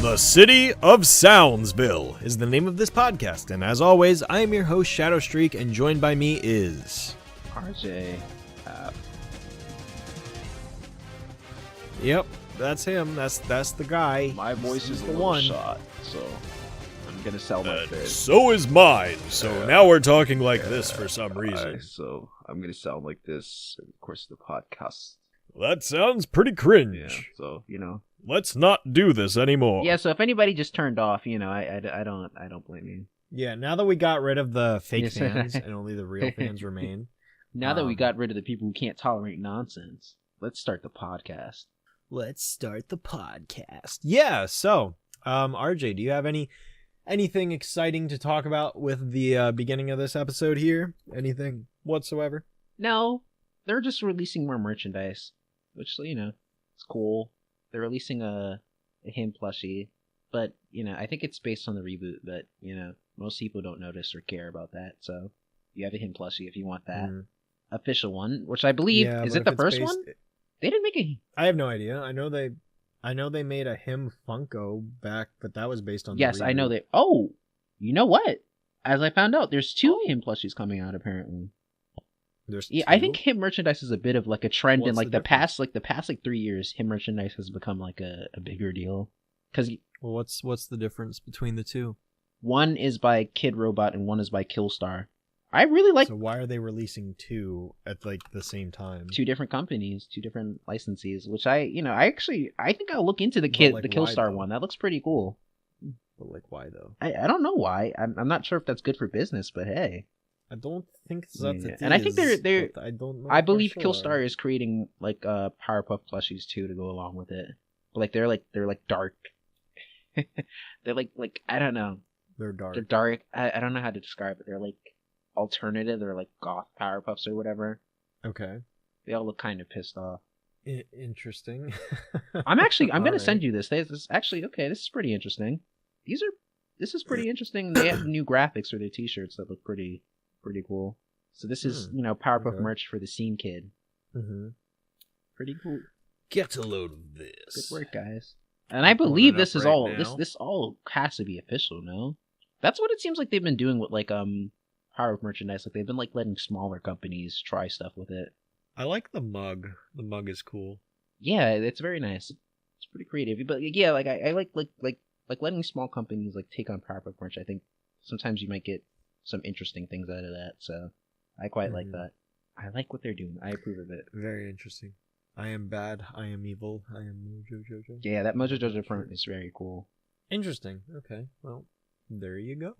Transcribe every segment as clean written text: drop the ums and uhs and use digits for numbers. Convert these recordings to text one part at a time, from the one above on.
The City of Soundsville is the name of this podcast, and as always, I am your host, Shadow Streak, and joined by me is... RJ. Yep, that's him. That's the guy. My voice is the a little one. shot, so I'm gonna sound like this. So is mine. So now we're talking like this for some reason. So I'm gonna sound like this in the course of the podcast. That sounds pretty cringe. Yeah, so Let's not do this anymore. Yeah, so if anybody just turned off, I don't blame you. Yeah, now that we got rid of the fake fans and only the real fans remain. Now that we got rid of the people who can't tolerate nonsense, let's start the podcast. Yeah, so, RJ, do you have anything exciting to talk about with the beginning of this episode here? Anything whatsoever? No, they're just releasing more merchandise, which, it's cool. They're releasing a him plushie, but, I think it's based on the reboot, but, most people don't notice or care about that, so you have a him plushie if you want that. Official one, which I believe, is it the first one? They didn't make a... I have no idea. I know they made a him Funko back, but that was based on the Yes, reboot. I know that. Oh, you know what? As I found out, there's two him plushies coming out, apparently. There's Yeah, two? I think him merchandise is a bit of like a trend in What's like the the past 3 years. Him merchandise has become like a bigger deal because Well, what's the difference between the two? one is by Kid Robot and one is by Killstar. I really like So why are they releasing two at like the same time? two different companies, two different licensees, which I think I'll look into the But, like, the why, Killstar though? one. That looks pretty cool. But like, why though? I don't know why. I'm not sure if that's good for business, but hey. I don't think that Yeah. it And I think is, they're but I don't know. I for believe sure. Killstar is creating like Powerpuff plushies too to go along with it. But they're dark. they're like I don't know. They're dark. They're dark. I don't know how to describe it. They're like alternative. They're like goth Powerpuffs or whatever. Okay. They all look kind of pissed off. Interesting. I'm gonna Alright. send you this. This is actually okay. This is pretty interesting. This is pretty interesting. They have new graphics for their t-shirts that look pretty cool. So this is Powerpuff Okay. merch for the Scene Kid. Mm-hmm. Pretty cool. Get a load of this. Good work, guys. And I Pulling believe it this up is right all now. this all has to be official, no? That's what it seems like they've been doing with like Powerpuff merchandise. Like they've been like letting smaller companies try stuff with it. I like the mug. The mug is cool. Yeah, it's very nice. It's pretty creative. But yeah, like I like letting small companies like take on Powerpuff merch. I think sometimes you might get some interesting things out of that. So I quite like that. I like what they're doing. I approve of it. Very interesting. I am bad. I am evil. I am Mojo Jojo. Yeah, that Mojo Jojo front is very cool. Interesting. Okay. Well, there you go.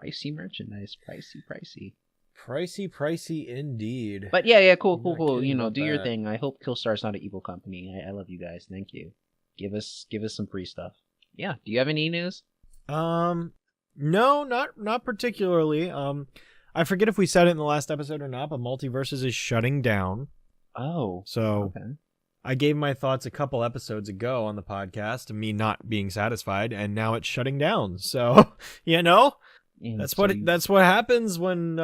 Pricey merchandise. Pricey. Pricey indeed. But yeah, cool. I'm not kidding about Do your that. thing. I hope Killstar's not an evil company. I love you guys. Thank you. Give us some free stuff. Yeah. Do you have any news? No, not particularly. I forget if we said it in the last episode or not, but Multiverses is shutting down. Oh. So Okay. I gave my thoughts a couple episodes ago on the podcast of me not being satisfied, and now it's shutting down. So, Yeah, that's so that's what happens when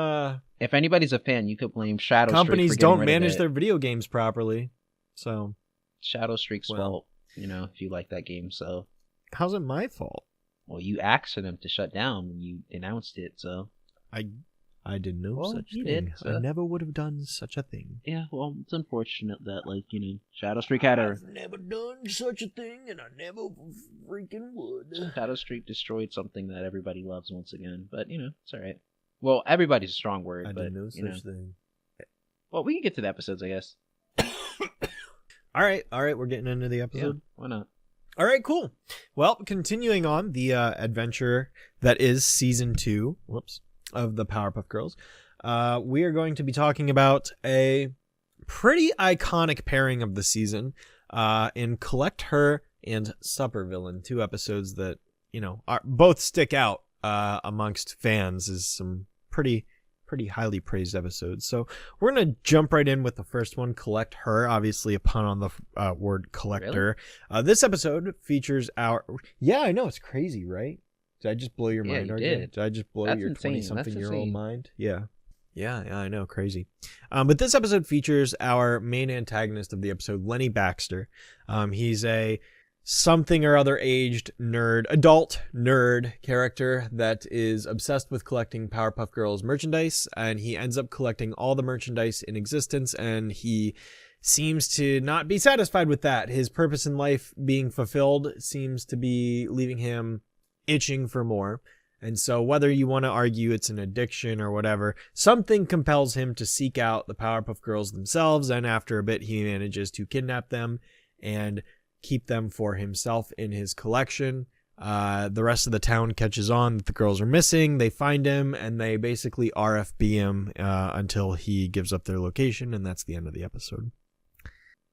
if anybody's a fan, you could blame Shadow companies Streak for don't getting rid of manage it. their video games properly. So, Shadow Streak's Well. fault. If you like that game, so how's it my fault? well, you asked for them to shut down when you announced it. So I did no Well, such you thing. did, so- I never would have done such a thing. yeah, well, it's unfortunate that Shadow Streak had a I've never done such a thing, and I never freaking would. Shadow Streak destroyed something that everybody loves once again. But it's all right. Well, everybody's a strong word, I but did no such thing. well, we can get to the episodes, I guess. All right, we're getting into the episode. Yeah, why not? All right, cool. Well, continuing on the adventure that is season 2, of the Powerpuff Girls, we are going to be talking about a pretty iconic pairing of the season in Collect Her and Supper Villain, 2 episodes that are both stick out amongst fans as some pretty highly praised episodes. So we're gonna jump right in with the first one, Collect Her, obviously a pun on the word collector. This episode features our I know, it's crazy, right? Did I just blow your Yeah, mind, you RJ? did. Did I just blow That's your insane. 20-something-year-old That's mind? Yeah, I know, crazy. But this episode features our main antagonist of the episode, Lenny Baxter. He's a something or other aged adult nerd character that is obsessed with collecting Powerpuff Girls merchandise, and he ends up collecting all the merchandise in existence, and he seems to not be satisfied with that. His purpose in life being fulfilled seems to be leaving him itching for more. And so whether you want to argue it's an addiction or whatever, something compels him to seek out the Powerpuff Girls themselves, and after a bit he manages to kidnap them and keep them for himself in his collection. The rest of the town catches on that the girls are missing. They find him, and they basically RFB him until he gives up their location, and that's the end of the episode.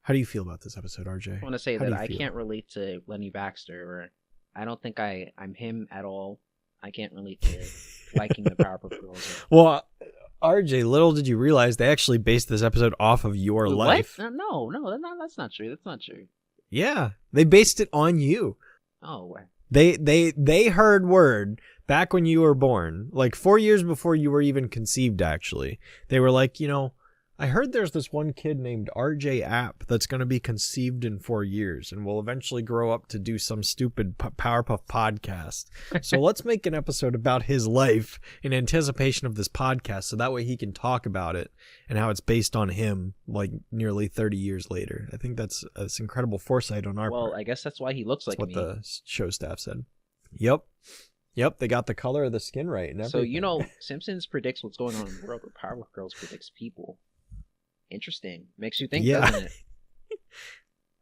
How do you feel about this episode, RJ? I want to say that I can't relate to Lenny Baxter, or I don't think I'm him at all. I can't relate to liking the Powerpuff Girls. Well, RJ, little did you realize they actually based this episode off of your life. No, that's not true. That's not true. Yeah, they based it on you. Oh, They heard word back when you were born, like 4 years before you were even conceived, actually. They were like, I heard there's this one kid named RJ App that's going to be conceived in 4 years and will eventually grow up to do some stupid Powerpuff podcast. So let's make an episode about his life in anticipation of this podcast, so that way he can talk about it and how it's based on him like nearly 30 years later. I think that's incredible foresight on our part. Well, I guess that's why he looks like me. That's what the show staff said. Yep, they got the color of the skin right and everything. So, Simpsons predicts what's going on in the world, but Powerpuff Girls predicts people. Interesting. Makes you think, doesn't it?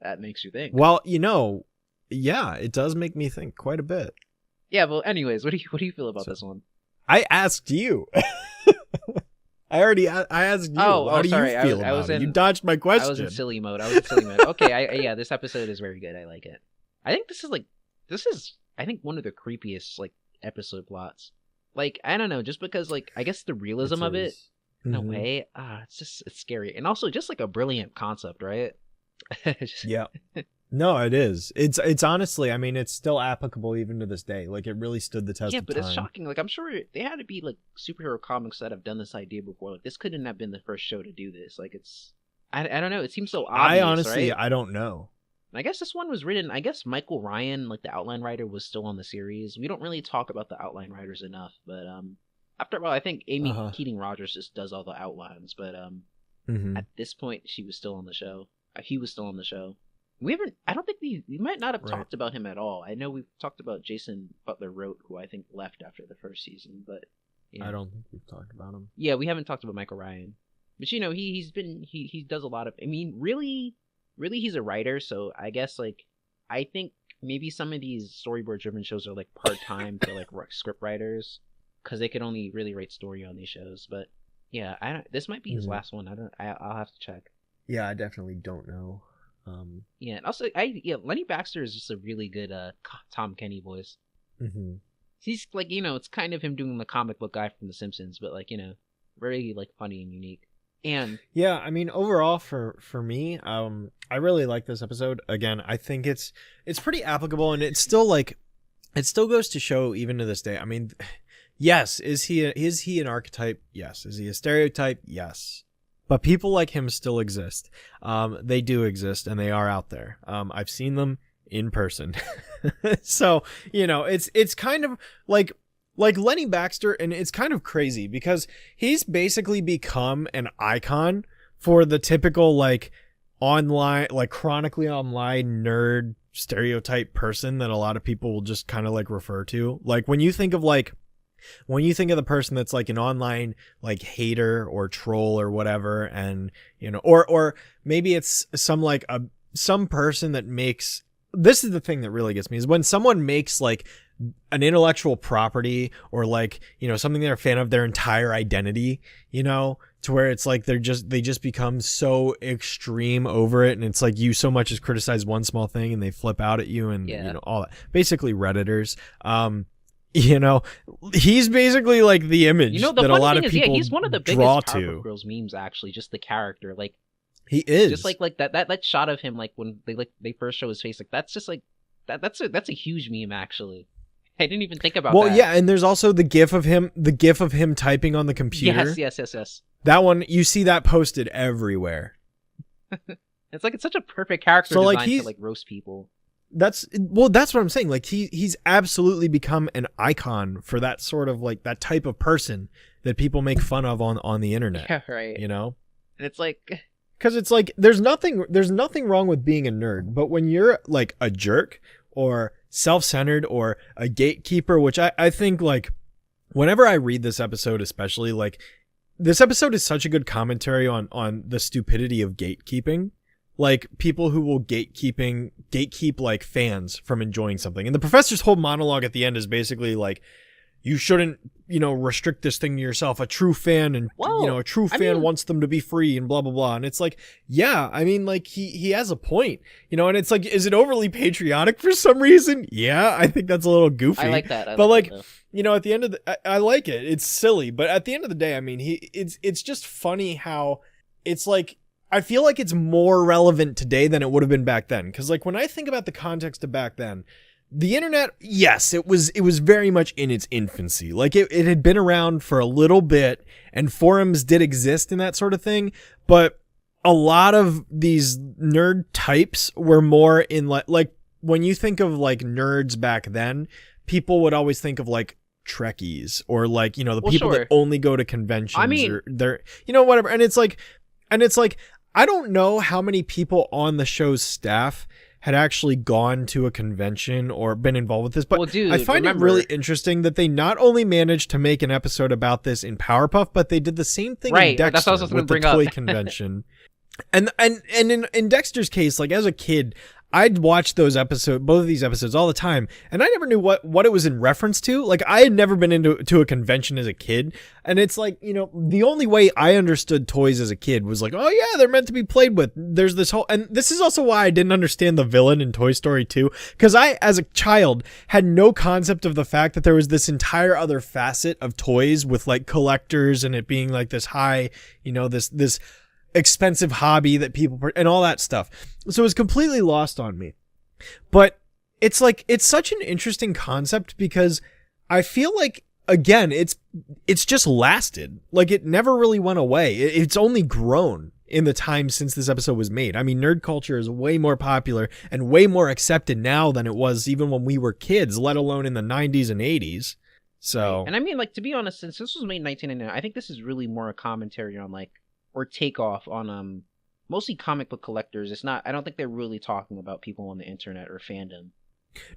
That makes you think. Well, yeah, it does make me think quite a bit. Yeah, well, anyways, what do you feel about this one? I asked you. I asked you. How do sorry. you feel about it? You dodged my question. I was in silly mode. Okay, this episode is very good. I like it. I think this is one of the creepiest episode plots. I don't know, just because I guess the realism of it. In a way, it's scary, and also just a brilliant concept, right? Yeah, no, it is. It's honestly, I mean, it's still applicable even to this day. It really stood the test. Yeah, of but time. It's shocking. I'm sure they had to be superhero comics that have done this idea before. This couldn't have been the first show to do this. I don't know. It seems so obvious. I honestly, right? I don't know. I guess this one was written. I guess Michael Ryan, the outline writer, was still on the series. We don't really talk about the outline writers enough, but after a while, I think Amy Keating Rogers just does all the outlines, but at this point, she was still on the show. He was still on the show. I don't think we might not have talked about him at all. I know we've talked about Jason Butler-Roat, who I think left after the first season, but I don't think we've talked about him. Yeah, we haven't talked about Michael Ryan, but he does a lot of. I mean, really, he's a writer, so I guess I think maybe some of these storyboard-driven shows are part-time for script writers. Because they could only really write story on these shows, but yeah, this might be his last one. I'll have to check. Yeah, I definitely don't know. Yeah, and also Lenny Baxter is just a really good Tom Kenny voice. Mm-hmm. He's it's kind of him doing the comic book guy from The Simpsons, but very funny and unique. And yeah, I mean, overall for me, I really like this episode. Again, I think it's pretty applicable, and it's still it still goes to show even to this day. I mean. Yes, is he an archetype? Yes. Is he a stereotype? Yes. But people like him still exist. They do exist, and they are out there. I've seen them in person. So, it's kind of like Lenny Baxter, and it's kind of crazy because he's basically become an icon for the typical online, chronically online nerd stereotype person that a lot of people will just kind of refer to. When you think of the person that's an online hater or troll or whatever, and or maybe it's some person that makes, this is the thing that really gets me, is when someone makes an intellectual property or something they're a fan of their entire identity, to where it's they just become so extreme over it, and it's you so much as criticize one small thing and they flip out at you, and all that. Basically Redditors. He's basically the image that a lot of people he's one of the biggest Powerpuff Girls memes, actually. Just the character, he is just that shot of him when they first show his face, that's just that's a huge meme, actually. I didn't even think about that. Well, yeah, and there's also the gif of him typing on the computer. Yes. That one, you see that posted everywhere. It's such a perfect character design to roast people. That's what I'm saying. Like he's absolutely become an icon for that sort of like that type of person that people make fun of on the internet. Yeah, right. You know? And it's like, because it's like there's nothing wrong with being a nerd, but when you're like a jerk or self-centered or a gatekeeper, which I think like whenever I read this episode, especially like this episode is such a good commentary on the stupidity of gatekeeping. Like people who will gatekeep like fans from enjoying something. And the professor's whole monologue at the end is basically like, you shouldn't, restrict this thing to yourself. A true fan and, a true fan wants them to be free and blah, blah, blah. And it's like, yeah, I mean, like he has a point, and it's like, is it overly patriotic for some reason? Yeah, I think that's a little goofy. I like that. But like, at the end of I like it. It's silly. But at the end of the day, I mean, it's just funny how it's like, I feel like it's more relevant today than it would have been back then. Because like when I think about the context of back then, the internet, yes, it was very much in its infancy. Like it had been around for a little bit and forums did exist and that sort of thing. But a lot of these nerd types were more in like when you think of like nerds back then, people would always think of like Trekkies or like, the people that only go to conventions. I mean, or they're, whatever. And it's like, I don't know how many people on the show's staff had actually gone to a convention or been involved with this, but I find it really interesting that they not only managed to make an episode about this in Powerpuff, but they did the same thing in Dexter that's what I was with the toy convention. And in Dexter's case, like as a kid, I'd watch both of these episodes all the time, and I never knew what it was in reference to. Like I had never been to a convention as a kid, and it's like, the only way I understood toys as a kid was like, oh yeah, they're meant to be played with. There's this whole, and this is also why I didn't understand the villain in Toy Story 2, because I, as a child, had no concept of the fact that there was this entire other facet of toys with like collectors and it being like this high, this expensive hobby that people and all that stuff. So it was completely lost on me. But it's like, it's such an interesting concept because I feel like, again, it's just lasted. Like it never really went away. It's only grown in the time since this episode was made. I mean, nerd culture is way more popular and way more accepted now than it was even when we were kids, let alone in the 90s and 80s. So, right. And I mean, like, to be honest, since this was made in 1999, I think this is really more a commentary on like, or takeoff on mostly comic book collectors. It's not, I don't think they're really talking about people on the internet or fandom.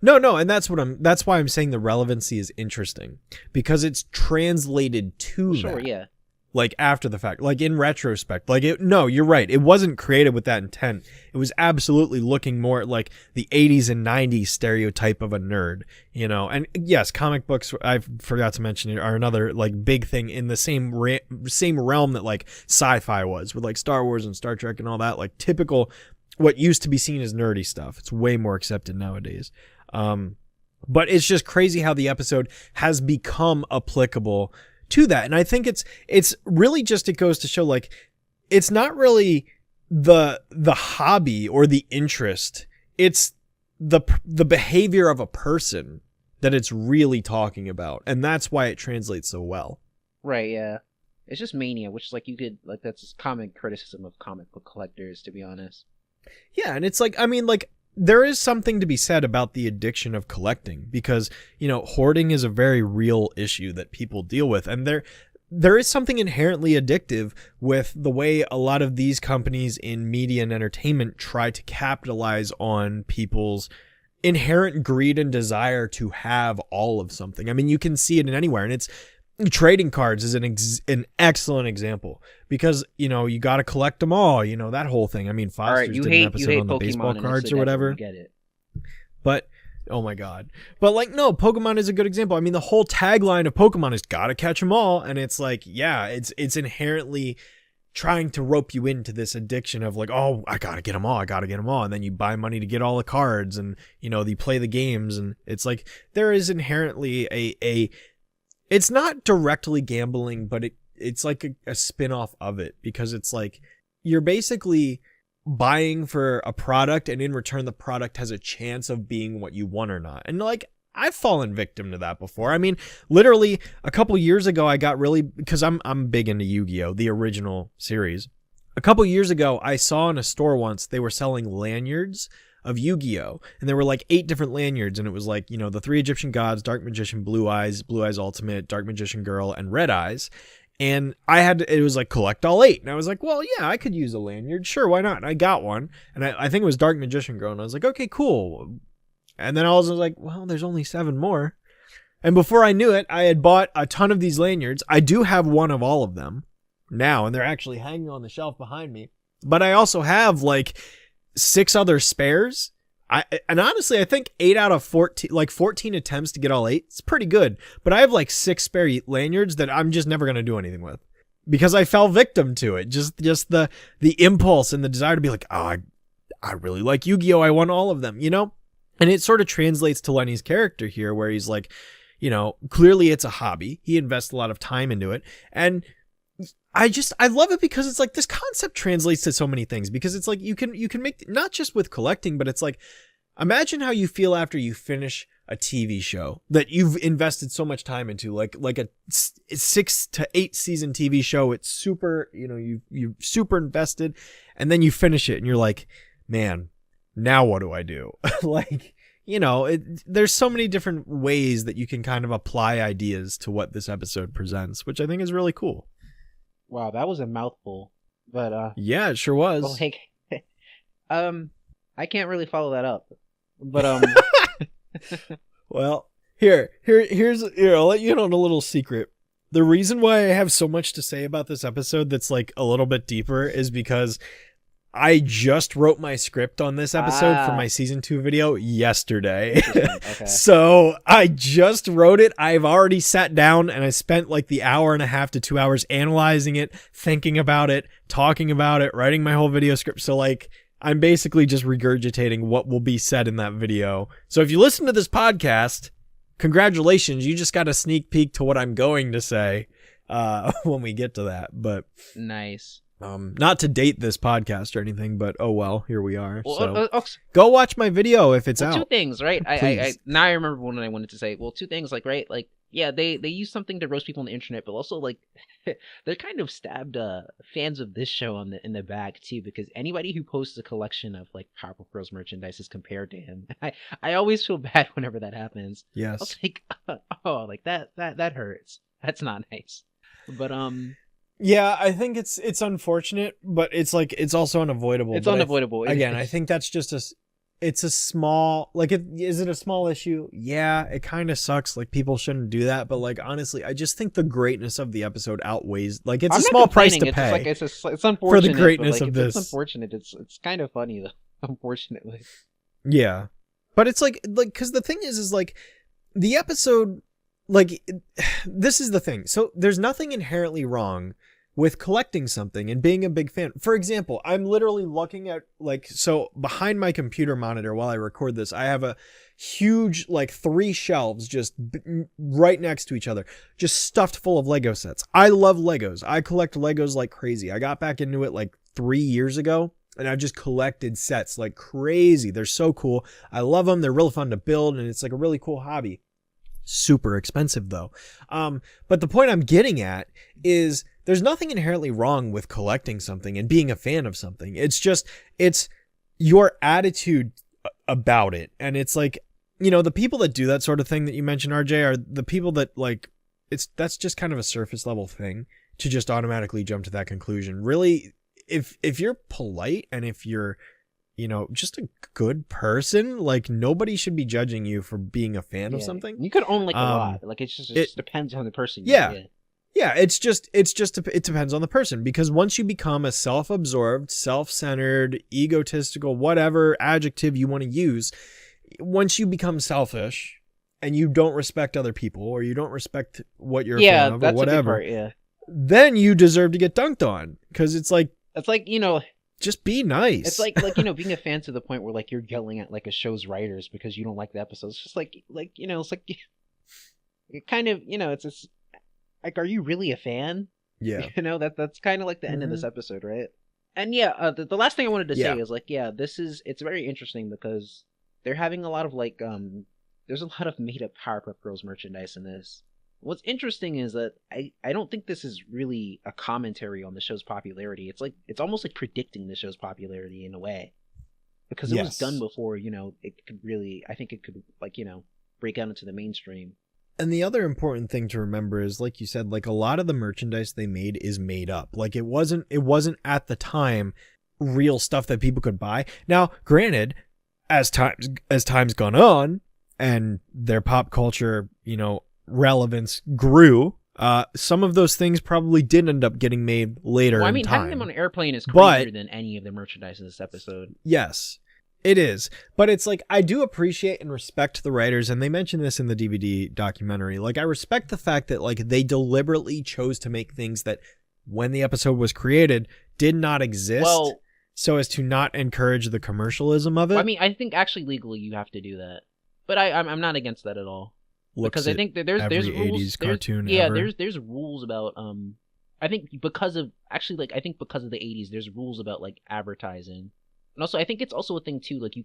No, and that's why I'm saying the relevancy is interesting, because it's translated to that. Yeah. Like after the fact, like in retrospect, like you're right. It wasn't created with that intent. It was absolutely looking more at like the 80s and 90s stereotype of a nerd, and yes, comic books, I forgot to mention it, are another like big thing in the same realm that like sci-fi was with like Star Wars and Star Trek and all that, like typical, what used to be seen as nerdy stuff. It's way more accepted nowadays. But it's just crazy how the episode has become applicable to that. And I think it's really just, it goes to show like it's not really the hobby or the interest, it's the behavior of a person that it's really talking about, and that's why it translates so well. Right, yeah. It's just mania, which is like, you could like, that's common criticism of comic book collectors, to be honest. Yeah, and it's like, I mean, like there is something to be said about the addiction of collecting, because hoarding is a very real issue that people deal with, and there is something inherently addictive with the way a lot of these companies in media and entertainment try to capitalize on people's inherent greed and desire to have all of something. I mean, you can see it in anywhere, and it's trading cards is an excellent example, because you got to collect them all, that whole thing. I mean, Foster's did an episode on the baseball cards or whatever. Get it. But oh my god. But like, no, Pokemon is a good example. I mean, the whole tagline of Pokemon is gotta catch them all, and it's like, yeah, it's inherently trying to rope you into this addiction of like, oh, I gotta get them all, and then you buy money to get all the cards, and you play the games, and it's like there is inherently a it's not directly gambling, but it's like a spin-off of it, because it's like you're basically buying for a product, and in return the product has a chance of being what you want or not. And like, I've fallen victim to that before. I mean, literally a couple years ago, I got really, because I'm big into Yu-Gi-Oh, the original series. A couple years ago, I saw in a store once they were selling lanyards of Yu-Gi-Oh! And there were like 8 different lanyards, and it was like, the 3 Egyptian gods, Dark Magician, Blue Eyes Ultimate, Dark Magician Girl, and Red Eyes. And it was like collect all 8. And I was like, well, yeah, I could use a lanyard. Sure, why not? And I got one. And I think it was Dark Magician Girl. And I was like, okay, cool. And then I was like, well, there's only 7 more. And before I knew it, I had bought a ton of these lanyards. I do have one of all of them now, and they're actually hanging on the shelf behind me. But I also have like 6 other spares. And honestly, I think 8 out of 14, like 14 attempts to get all 8, it's pretty good. But I have like 6 spare lanyards that I'm just never going to do anything with because I fell victim to it. Just the impulse and the desire to be like, oh, I really like Yu-Gi-Oh! I want all of them, And it sort of translates to Lenny's character here where he's like, clearly it's a hobby. He invests a lot of time into it. And I love it because it's like this concept translates to so many things because it's like you can make not just with collecting, but it's like imagine how you feel after you finish a TV show that you've invested so much time into, like a 6 to 8 season TV show. It's super, you super invested, and then you finish it and you're like, man, now what do I do? Like, there's so many different ways that you can kind of apply ideas to what this episode presents, which I think is really cool. Wow, that was a mouthful, but yeah, it sure was. Well, like, I can't really follow that up, but well, here's I'll let you in on a little secret. The reason why I have so much to say about this episode that's like a little bit deeper is because I just wrote my script on this episode for my season 2 video yesterday. Okay. So I just wrote it. I've already sat down and I spent like the hour and a half to 2 hours analyzing it, thinking about it, talking about it, writing my whole video script. So like I'm basically just regurgitating what will be said in that video. So if you listen to this podcast, congratulations. You just got a sneak peek to what I'm going to say when we get to that. But nice. Not to date this podcast or anything, but oh well, here we are. Well, so go watch my video if it's out. 2 things, right? I now I remember one I wanted to say. Well, 2 things, like, right, like, yeah, they use something to roast people on the internet, but also like they're kind of stabbed fans of this show in the back too, because anybody who posts a collection of like Powerpuff Girls merchandise is compared to him. I always feel bad whenever that happens. Yes. I was like, oh, like that hurts. That's not nice. But yeah, I think it's unfortunate, but it's like it's also unavoidable. It's unavoidable. I think that's just it's a small, like, is it a small issue? Yeah, it kind of sucks. Like, people shouldn't do that, but like honestly, I just think the greatness of the episode outweighs. Like, it's a small price to pay. It's unfortunate for the greatness of this. It's unfortunate. It's kind of funny though. Unfortunately. Yeah, but it's like because the thing is like the episode. Like, this is the thing. So there's nothing inherently wrong with collecting something and being a big fan. For example, I'm literally looking at so behind my computer monitor while I record this, I have a huge 3 shelves just right next to each other, just stuffed full of Lego sets. I love Legos. I collect Legos like crazy. I got back into it 3 years ago. And I've just collected sets like crazy. They're so cool. I love them. They're really fun to build, and it's like a really cool hobby. Super expensive though. But the point I'm getting at is there's nothing inherently wrong with collecting something and being a fan of something. It's just, it's your attitude about it. And it's like, the people that do that sort of thing that you mentioned, RJ, are the people that that's just kind of a surface level thing to just automatically jump to that conclusion. Really, if you're polite and if you're just a good person, nobody should be judging you for being a fan of something. You could own a lot. It just depends on the person. Yeah. It depends on the person, because once you become a self-absorbed, self-centered, egotistical, whatever adjective you want to use, once you become selfish and you don't respect other people or you don't respect what you're a fan of or whatever, then you deserve to get dunked on, because it's like just be nice. It's like being a fan to the point where you're yelling at a show's writers because you don't like the episodes. It's just it's it kind of it's are you really a fan? Yeah. That's kind of the end of this episode, right? And the last thing I wanted to say is it's very interesting because they're having a lot of there's a lot of made up Powerpuff Girls merchandise in this. What's interesting is that I don't think this is really a commentary on the show's popularity. It's almost predicting the show's popularity in a way. because it was done before, it could really, I think it could, like, break out into the mainstream. And the other important thing to remember is, like you said, like a lot of the merchandise they made is made up. Like it wasn't at the time real stuff that people could buy. Now, granted, as time's gone on and their pop culture, relevance grew, some of those things probably did end up getting made later. Well, I mean, having them on an airplane is crazier than any of the merchandise in this episode. Yes. It is, but it's like, I do appreciate and respect the writers, and they mentioned this in the DVD documentary. Like, I respect the fact that, like, they deliberately chose to make things that, when the episode was created, did not exist, so as to not encourage the commercialism of it. Well, I mean, I think actually legally you have to do that, but I'm not against that at all. Because I think that there's rules. 80s cartoon there's rules about I think because of the 80s, there's rules about like advertising. And also, I think it's also a thing, too, like,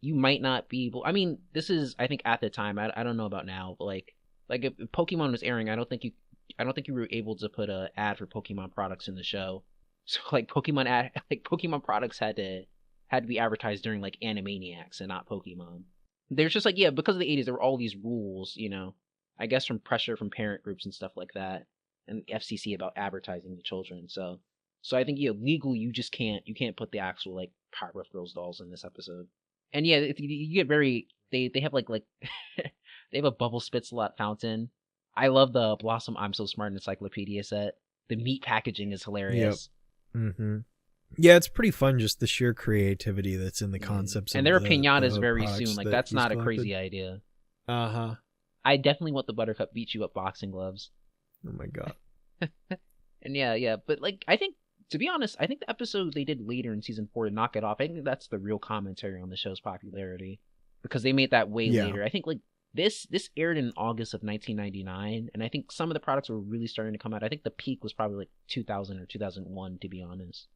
you might not be able, I mean, this is, I think, at the time, I don't know about now, but, like if Pokemon was airing, I don't think you were able to put an ad for Pokemon products in the show. So, like, Pokemon products had to be advertised during, like, Animaniacs and not Pokemon. There's just, like, because of the 80s, there were all these rules, I guess from pressure from parent groups and stuff like that, and the FCC about advertising to children, so I think, legally, you can't put the actual, like, Powerpuff Girls dolls in this episode. And you get they have like they have a Bubble Spit-Slot fountain. I love the Blossom I'm So Smart encyclopedia set. The meat packaging is hilarious. Yep. Mm-hmm. Yeah, it's pretty fun, just the sheer creativity that's in the concepts. And there are pinatas very soon. Like, that's not a crazy idea. Uh-huh. I definitely want the Buttercup Beat You Up boxing gloves. Oh my god. And yeah, but like, I think, to be honest, I think the episode they did later in season 4 to knock it off, I think that's the real commentary on the show's popularity, because they made that way later. I think like this aired in August of 1999, and I think some of the products were really starting to come out. I think the peak was probably like 2000 or 2001, to be honest,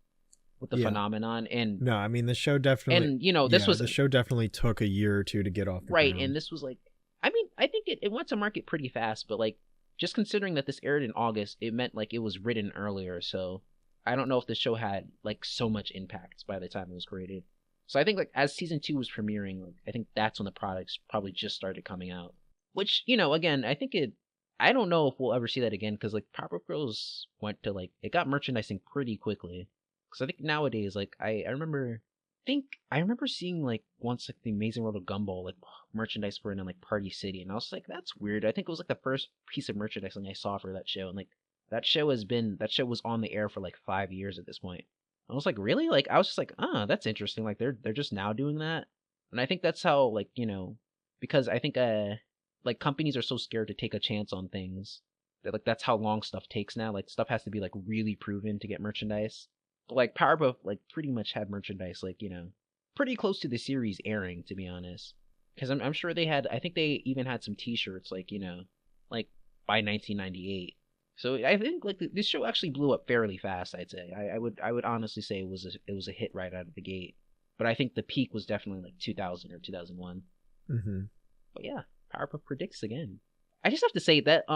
with the phenomenon. And no, I mean, the show definitely, and the show definitely took a year or two to get off the ground. And this was like, I mean, I think it went to market pretty fast, but like, just considering that this aired in August, it meant like it was written earlier, so I don't know if the show had like so much impact by the time it was created. So I think like as season 2 was premiering, like, I think that's when the products probably just started coming out. Which, again, I think I don't know if we'll ever see that again, because like Powerpuff Girls went to like, it got merchandising pretty quickly. Because I think nowadays, like I remember seeing like once like the Amazing World of Gumball like merchandise for it in like Party City, and I was like, that's weird. I think it was like the first piece of merchandising I saw for that show, and like that show was on the air for like 5 years at this point. I was like, really? Like, I was just like, that's interesting. Like, they're just now doing that. And I think that's how, like, because I think like companies are so scared to take a chance on things that like that's how long stuff takes now. Like, stuff has to be like really proven to get merchandise. But like Powerpuff like pretty much had merchandise like, pretty close to the series airing, to be honest. Because I'm sure I think they even had some T-shirts like, like by 1998. So I think like this show actually blew up fairly fast. I'd say I would honestly say it was a hit right out of the gate. But I think the peak was definitely like 2000 or 2001. Mm-hmm. But yeah, Powerpuff predicts again. I just have to say that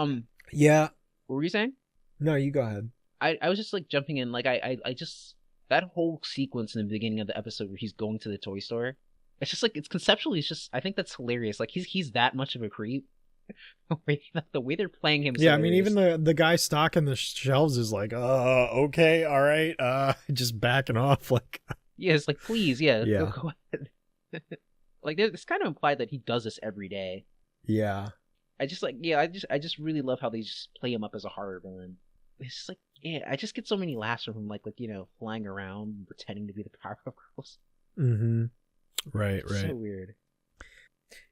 yeah. What were you saying? No, you go ahead. I was just like jumping in, like I just, that whole sequence in the beginning of the episode where he's going to the toy store. It's just like, it's conceptually, it's just, I think that's hilarious. Like he's that much of a creep. The way they're playing him is hilarious. I mean, even the guy stocking the shelves is like, okay, all right, just backing off, like. Yeah, it's like, please, go ahead. Like, it's kind of implied that he does this every day. Yeah. I just really love how they just play him up as a horror villain. It's just like, yeah, I just get so many laughs from him, like flying around and pretending to be the Powerpuff Girls. Mm-hmm. Right. So weird.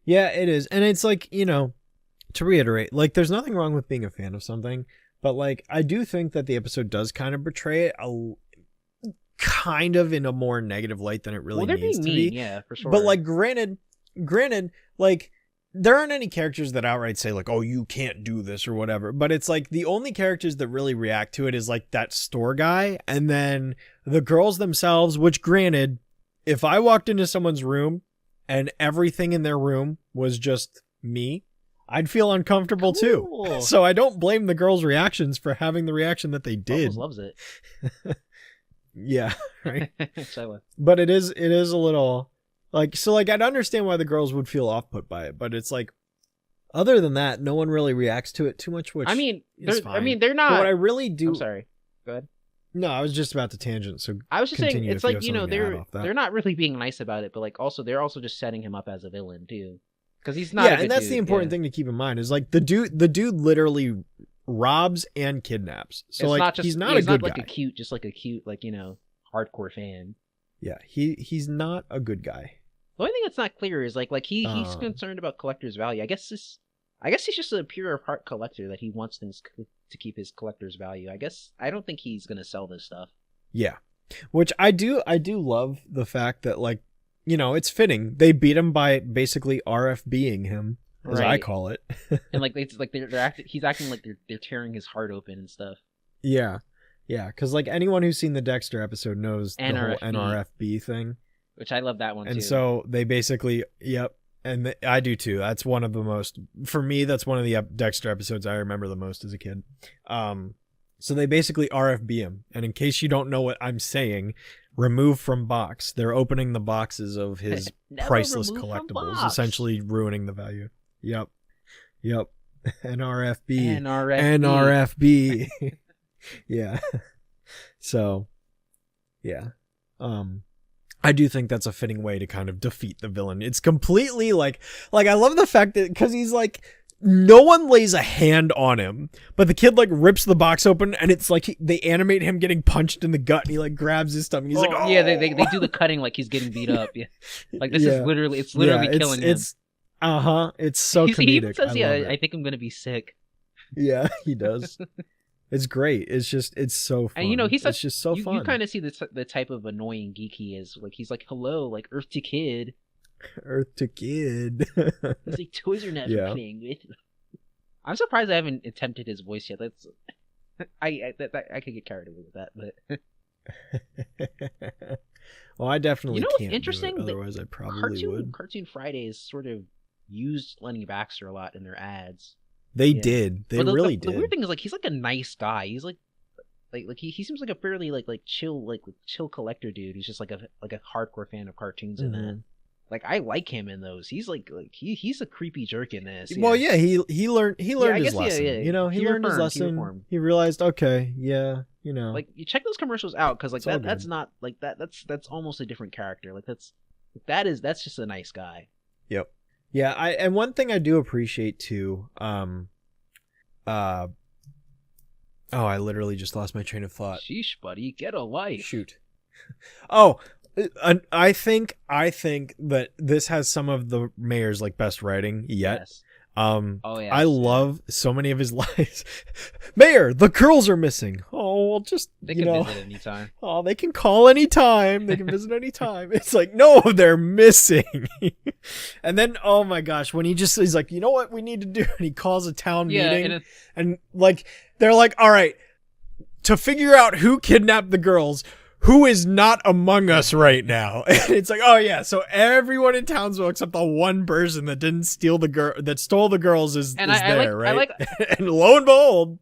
Yeah, it is, and it's like, to reiterate, like, there's nothing wrong with being a fan of something, but like, I do think that the episode does kind of portray it kind of in a more negative light than it really needs to be. Yeah, for sure. But like, granted, like, there aren't any characters that outright say like, oh, you can't do this or whatever. But it's like the only characters that really react to it is like that store guy, and then the girls themselves. Which, granted, if I walked into someone's room and everything in their room was just me, I'd feel uncomfortable too. So I don't blame the girls' reactions for having the reaction that they did. Loves it. Yeah, right. Which I love. But it is a little like, so like I'd understand why the girls would feel off put by it, but it's like other than that, no one really reacts to it too much, which I mean, is fine. they're not. But what I really do, I'm sorry. Go ahead. no, I was just about to tangent. So I was just saying, continue it's if you like, have you know, something to add off that. they're not really being nice about it, but like also they're also just setting him up as a villain too, because he's not. Yeah, and that's the important thing to keep in mind is like the dude literally robs and kidnaps. So it's like not just, he's not a he's good not like guy. a cute like, you know, hardcore fan. Yeah, he's not a good guy. The only thing that's not clear is like he's Um, concerned about collector's value. I guess he's just a pure of heart collector that he wants things to keep his collector's value. I don't think he's gonna sell this stuff. Yeah, which I do love the fact that like, you know, it's fitting. They beat him by basically RFBing him, as I Right. call it. And like it's like he's acting like they're tearing his heart open and stuff. Yeah, because like anyone who's seen the Dexter episode knows the whole NRFB thing. Which I love that one And too. so they basically, yep, and I do too. That's one of the most, for me, that's one of the Dexter episodes I remember the most as a kid. So they basically RFB him, and in case you don't know what I'm saying, remove from box. They're opening the boxes of his priceless collectibles, essentially ruining the value. Yep. NRFB. NRFB. Yeah. So, yeah. I do think that's a fitting way to kind of defeat the villain. It's completely like I love the fact that because he's like, no one lays a hand on him, but the kid like rips the box open and it's like they animate him getting punched in the gut and he like grabs his stomach. He's like, oh yeah, they do the cutting like he's getting beat up. Yeah, like this is literally killing him. It's it's so comedic. He even says, I think I'm gonna be sick. Yeah, he does. It's great. It's so fun. And you know, it's just so fun. You kind of see the type of annoying geek he is. Like he's like, hello, like Earth to Kid. Earth to Kid. He's like, toys are not for playing with. I'm surprised I haven't attempted his voice yet. That's I could get carried away with that, but well, I definitely what's can't interesting? Do it, otherwise I probably would. Cartoon Fridays sort of used Lenny Baxter a lot in their ads. They did. They really did. The weird thing is like he's like a nice guy. He's like he seems like a fairly like chill collector dude. He's just like a hardcore fan of cartoons and that. Like I like him in those. He's like he's a creepy jerk in this. Yeah. Well, yeah, he learned his lesson. Yeah. You know, he learned his lesson. He realized, okay, yeah, you know. Like you check those commercials out because like that's not like that's almost a different character. Like that's just a nice guy. Yep. Yeah, and one thing I do appreciate too, I literally just lost my train of thought. Sheesh, buddy, get a life. Shoot. Oh, I think that this has some of the mayor's like best writing yet. Yes. I love so many of his lines. Mayor, the girls are missing. Oh, well, just they can visit anytime. Oh, they can call anytime. They can visit anytime. It's like, no, they're missing. And then, oh my gosh, when he's like, you know what we need to do? And he calls a town meeting, and like they're like, all right, to figure out who kidnapped the girls, who is not among us right now. And it's like, oh yeah, so everyone in Townsville except the one person that didn't steal that stole the girls is there, right? And lo and behold,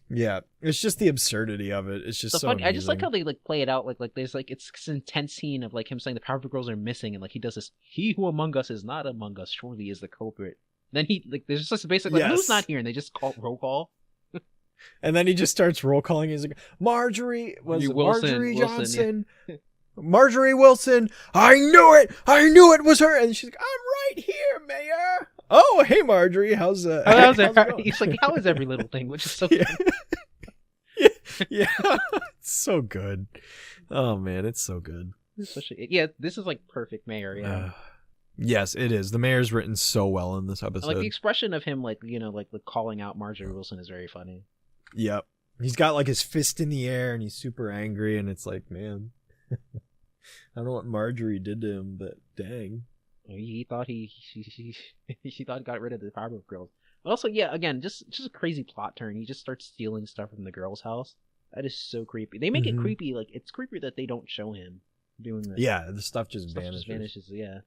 yeah, it's just the absurdity of it. It's just so funny. I just like how they like play it out like there's like it's this intense scene of like him saying the Powerpuff Girls are missing and like he does this, he who among us is not among us surely is the culprit. Then he like there's just basically like who's not here, and they just call roll call. And then he just starts roll calling. He's like, Marjorie Johnson. Yeah. Marjorie Wilson. I knew it was her. And she's like, I'm right here, Mayor. Oh, hey, Marjorie. How's it going? He's like, how is every little thing? Which is so yeah. It's so good. Oh, man, it's so good. Especially, yeah, this is like perfect Mayor, yeah. Yes, it is. The mayor's written so well in this episode. Like the expression of him, like, you know, like calling out Marjorie Wilson is very funny. Yep. He's got like his fist in the air and he's super angry, and it's like, man, I don't know what Marjorie did to him, but dang. He thought he thought he got rid of the Powerpuff Girls. But also, yeah, again, just a crazy plot turn. He just starts stealing stuff from the girl's house. That is so creepy. They make it creepy. Like, it's creepy that they don't show him doing this. Yeah, the stuff just vanishes. Yeah.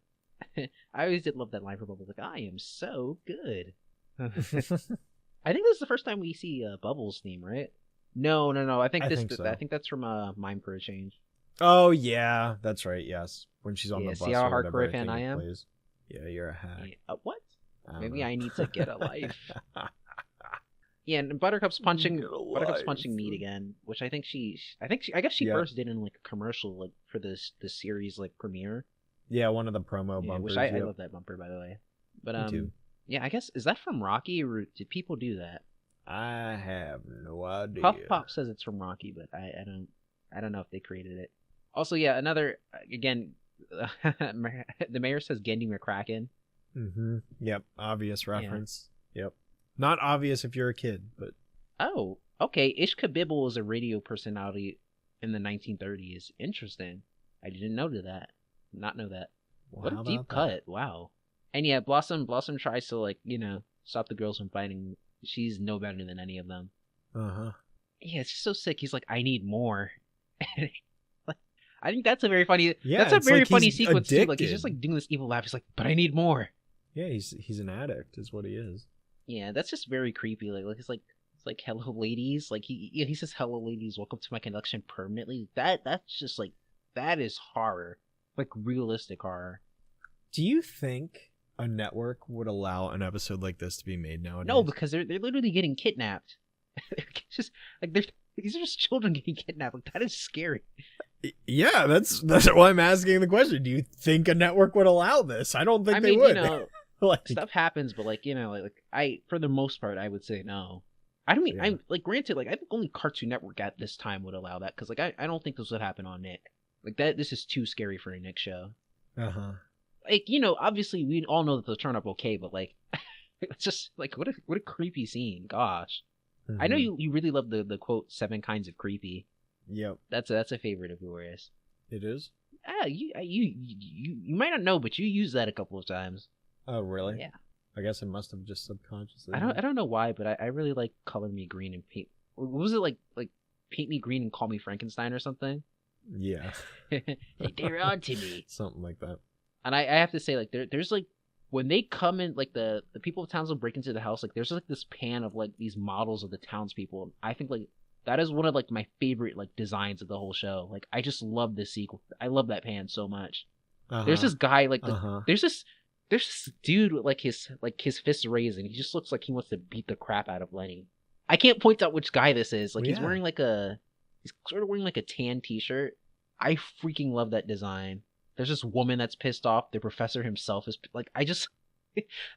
I always did love that line from Bubbles. Like, I am so good. I think this is the first time we see Bubbles' theme, right? No. I think I this. think so. I think that's from Mime for a Change. Oh yeah, that's right. Yes, when she's on Yeah. the See bus how or whatever, hardcore I fan think I it am? plays. Yeah, you're a hack. Yeah. What? I don't Maybe know. I need to get a life. Yeah, and Buttercup's punching Get a Buttercup's life. punching meat again, which I guess she Yeah. first did in like a commercial like for this series like premiere. Yeah, one of the promo Yeah, bumpers. which I yep. love that bumper by the way. But Me too. yeah, I guess is that from Rocky or did people do that? I have no idea. Puff Pop says it's from Rocky, but I don't know if they created it. Also, yeah, another again, the mayor says Gendy McCracken. Mm-hmm. Yep. Obvious reference. Yeah. Yep. Not obvious if you're a kid, but Oh, okay. Ishka Bibble was a radio personality in the 1930s. Interesting. I didn't know that. Not know that. well, What how a deep about cut. Wow. And yeah, Blossom tries to like, stop the girls from fighting. She's no better than any of them. that? Uh-huh. Yeah, it's just so sick. He's like, I need more. Like, I think that's a very funny. Yeah, that's a it's very like funny he's sequence too. Like he's addicted. just like doing this evil laugh. He's like, but I need more. Yeah, he's an addict, is what he is. Yeah, that's just very creepy. It's like hello ladies. Like he says hello ladies, welcome to my collection permanently. That's just like that is horror, like realistic horror. Do you think a network would allow an episode like this to be made nowadays? No, because they're literally getting kidnapped. They're just like these are just children getting kidnapped. Like that is scary. Yeah, that's why I'm asking the question. Do you think a network would allow this? I don't think they would. Like, stuff happens, but like I for the most part I would say no. I don't mean Yeah. I'm like granted like I think only Cartoon Network at this time would allow that because like I don't think this would happen on Nick. Like that this is too scary for a Nick show. uh-huh. Like obviously we all know that they'll turn up okay, but like it's just like what a creepy scene. Gosh, I know Mhm. you really love the quote 7 kinds of creepy. Yep, That's a favorite of yours. it is. You might not know, but you use that a couple of times. Oh, really? Yeah. I guess I must have just subconsciously. I don't know why, but I really like Color Me Green and Paint. What was it like Paint Me Green and Call Me Frankenstein or something? Yeah. Hey, they're on to me. Something like that. And I have to say like there's like when they come in like the people of Townsville break into the house like there's like this pan of like these models of the townspeople. I think like that is one of like my favorite like designs of the whole show. Like I just love this sequel. I love that pan so much. Uh-huh. There's this guy like Uh-huh. there's this dude with like his fists raised and he just looks like he wants to beat the crap out of Lenny. I can't point out which guy this is. Like Well, he's yeah. wearing he's sort of wearing like a tan t-shirt. I freaking love that design. There's this woman that's pissed off. The professor himself is like I just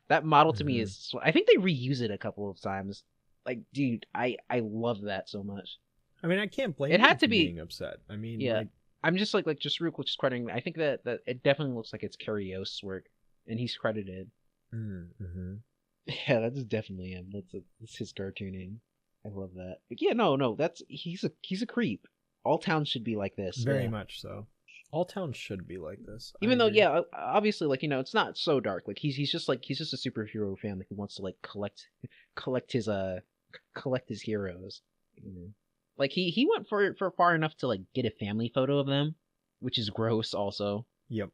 that model to me Mhm. is I think they reuse it a couple of times. Like dude, I love that so much. I mean, I can't blame It you had to for be- being upset. I mean, Yeah. like, I'm just like just real quick just crediting. I think that it definitely looks like it's Carrie Yost's work and he's credited. mm-hmm. Yeah, that's definitely him. That's his cartooning. I love that. But yeah, no, that's he's a creep. All towns should be like this. Very yeah. much so. All towns should be like this. I Even though, agree. yeah, obviously, like it's not so dark. Like he's just a superhero fan that he wants to like collect his heroes. Like he went for far enough to like get a family photo of them, which is gross. Also, Yep.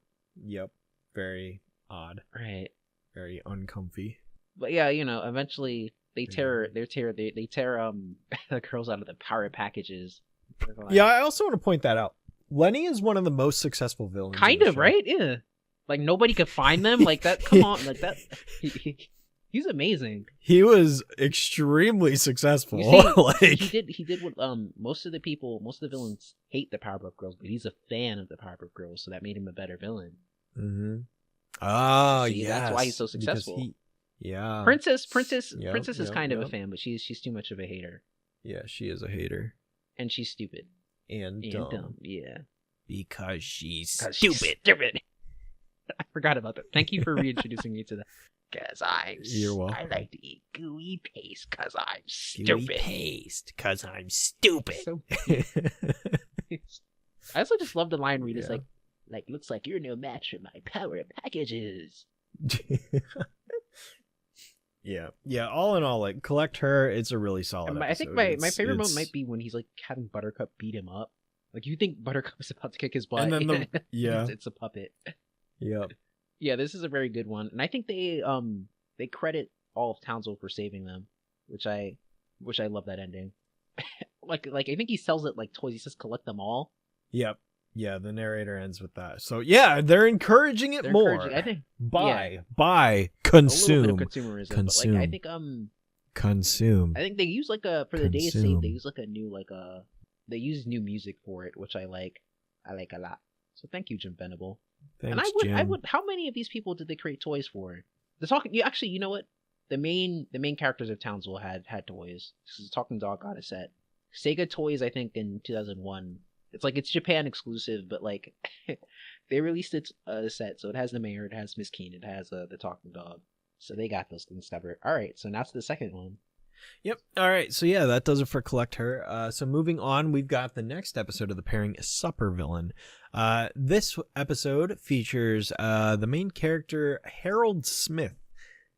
Very odd. right. Very uncomfy. But yeah, eventually they tear the girls out of the power packages. Yeah, I also want to point that out. Lenny is one of the most successful villains. in Kind the of, show. right? Yeah. Like nobody could find them. Like that. Come on, like that. He's amazing. He was extremely successful. You see, like he did what most of the villains hate the Powerpuff Girls, but he's a fan of the Powerpuff Girls, so that made him a better villain. Mm-hmm. Oh, See, yeah. that's why he's so successful. Yeah. Princess Yep, is yep, kind of a yep. fan, but she's too much of a hater, Yeah, she is a hater. and she's stupid And, and dumb. dumb. Yeah, Because she's 'Cause she's stupid. Stupid. I forgot about that. Thank you for reintroducing me to that. Cause You're welcome. I like to eat gooey paste. Cause I'm Gooey stupid. paste. Because I'm stupid. So I also just love the line where he's Yeah. like looks like you're no match for my power packages. Yeah. All in all, like, collect her. It's a really solid And I think episode. my favorite It's- moment might be when he's like having Buttercup beat him up. Like you think Buttercup is about to kick his butt, And then yeah. it's a puppet. Yep. Yeah, this is a very good one, and I think they credit all of Townsville for saving them, which I love that ending. like I think he sells it like toys. He says collect them all. Yep. Yeah, the narrator ends with that. So yeah, they're encouraging it more. I think buy, a consume, little bit of consumerism, consume, but like I think consume. I think they use like for the days saved, they use like a new they use new music for it, which I like. I like a lot. So thank you, Jim Venable. Thanks, and I Jim. would. How many of these people did they create toys for? The talking. You actually, you know what? The main characters of Townsville had toys. This is Talking Dog got a set. Sega Toys, I think, in 2001. It's Japan exclusive, but like they released it set, so it has the mayor, it has Miss Keen, it has the talking dog, so they got those things covered. All right, so now to the second one. Yep. All right. So yeah, that does it for Collect Her. So moving on, we've got the next episode of the pairing, Supper Villain. This episode features the main character Harold Smith,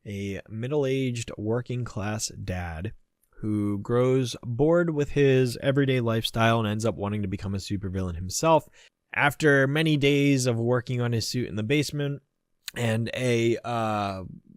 a middle-aged working-class dad who grows bored with his everyday lifestyle and ends up wanting to become a supervillain himself. After many days of working on his suit in the basement and a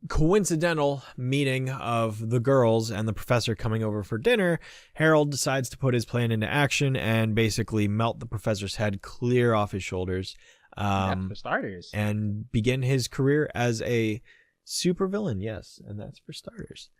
coincidental meeting of the girls and the professor coming over for dinner, Harold decides to put his plan into action and basically melt the professor's head clear off his shoulders. That's for starters. And begin his career as a supervillain, yes, and that's for starters.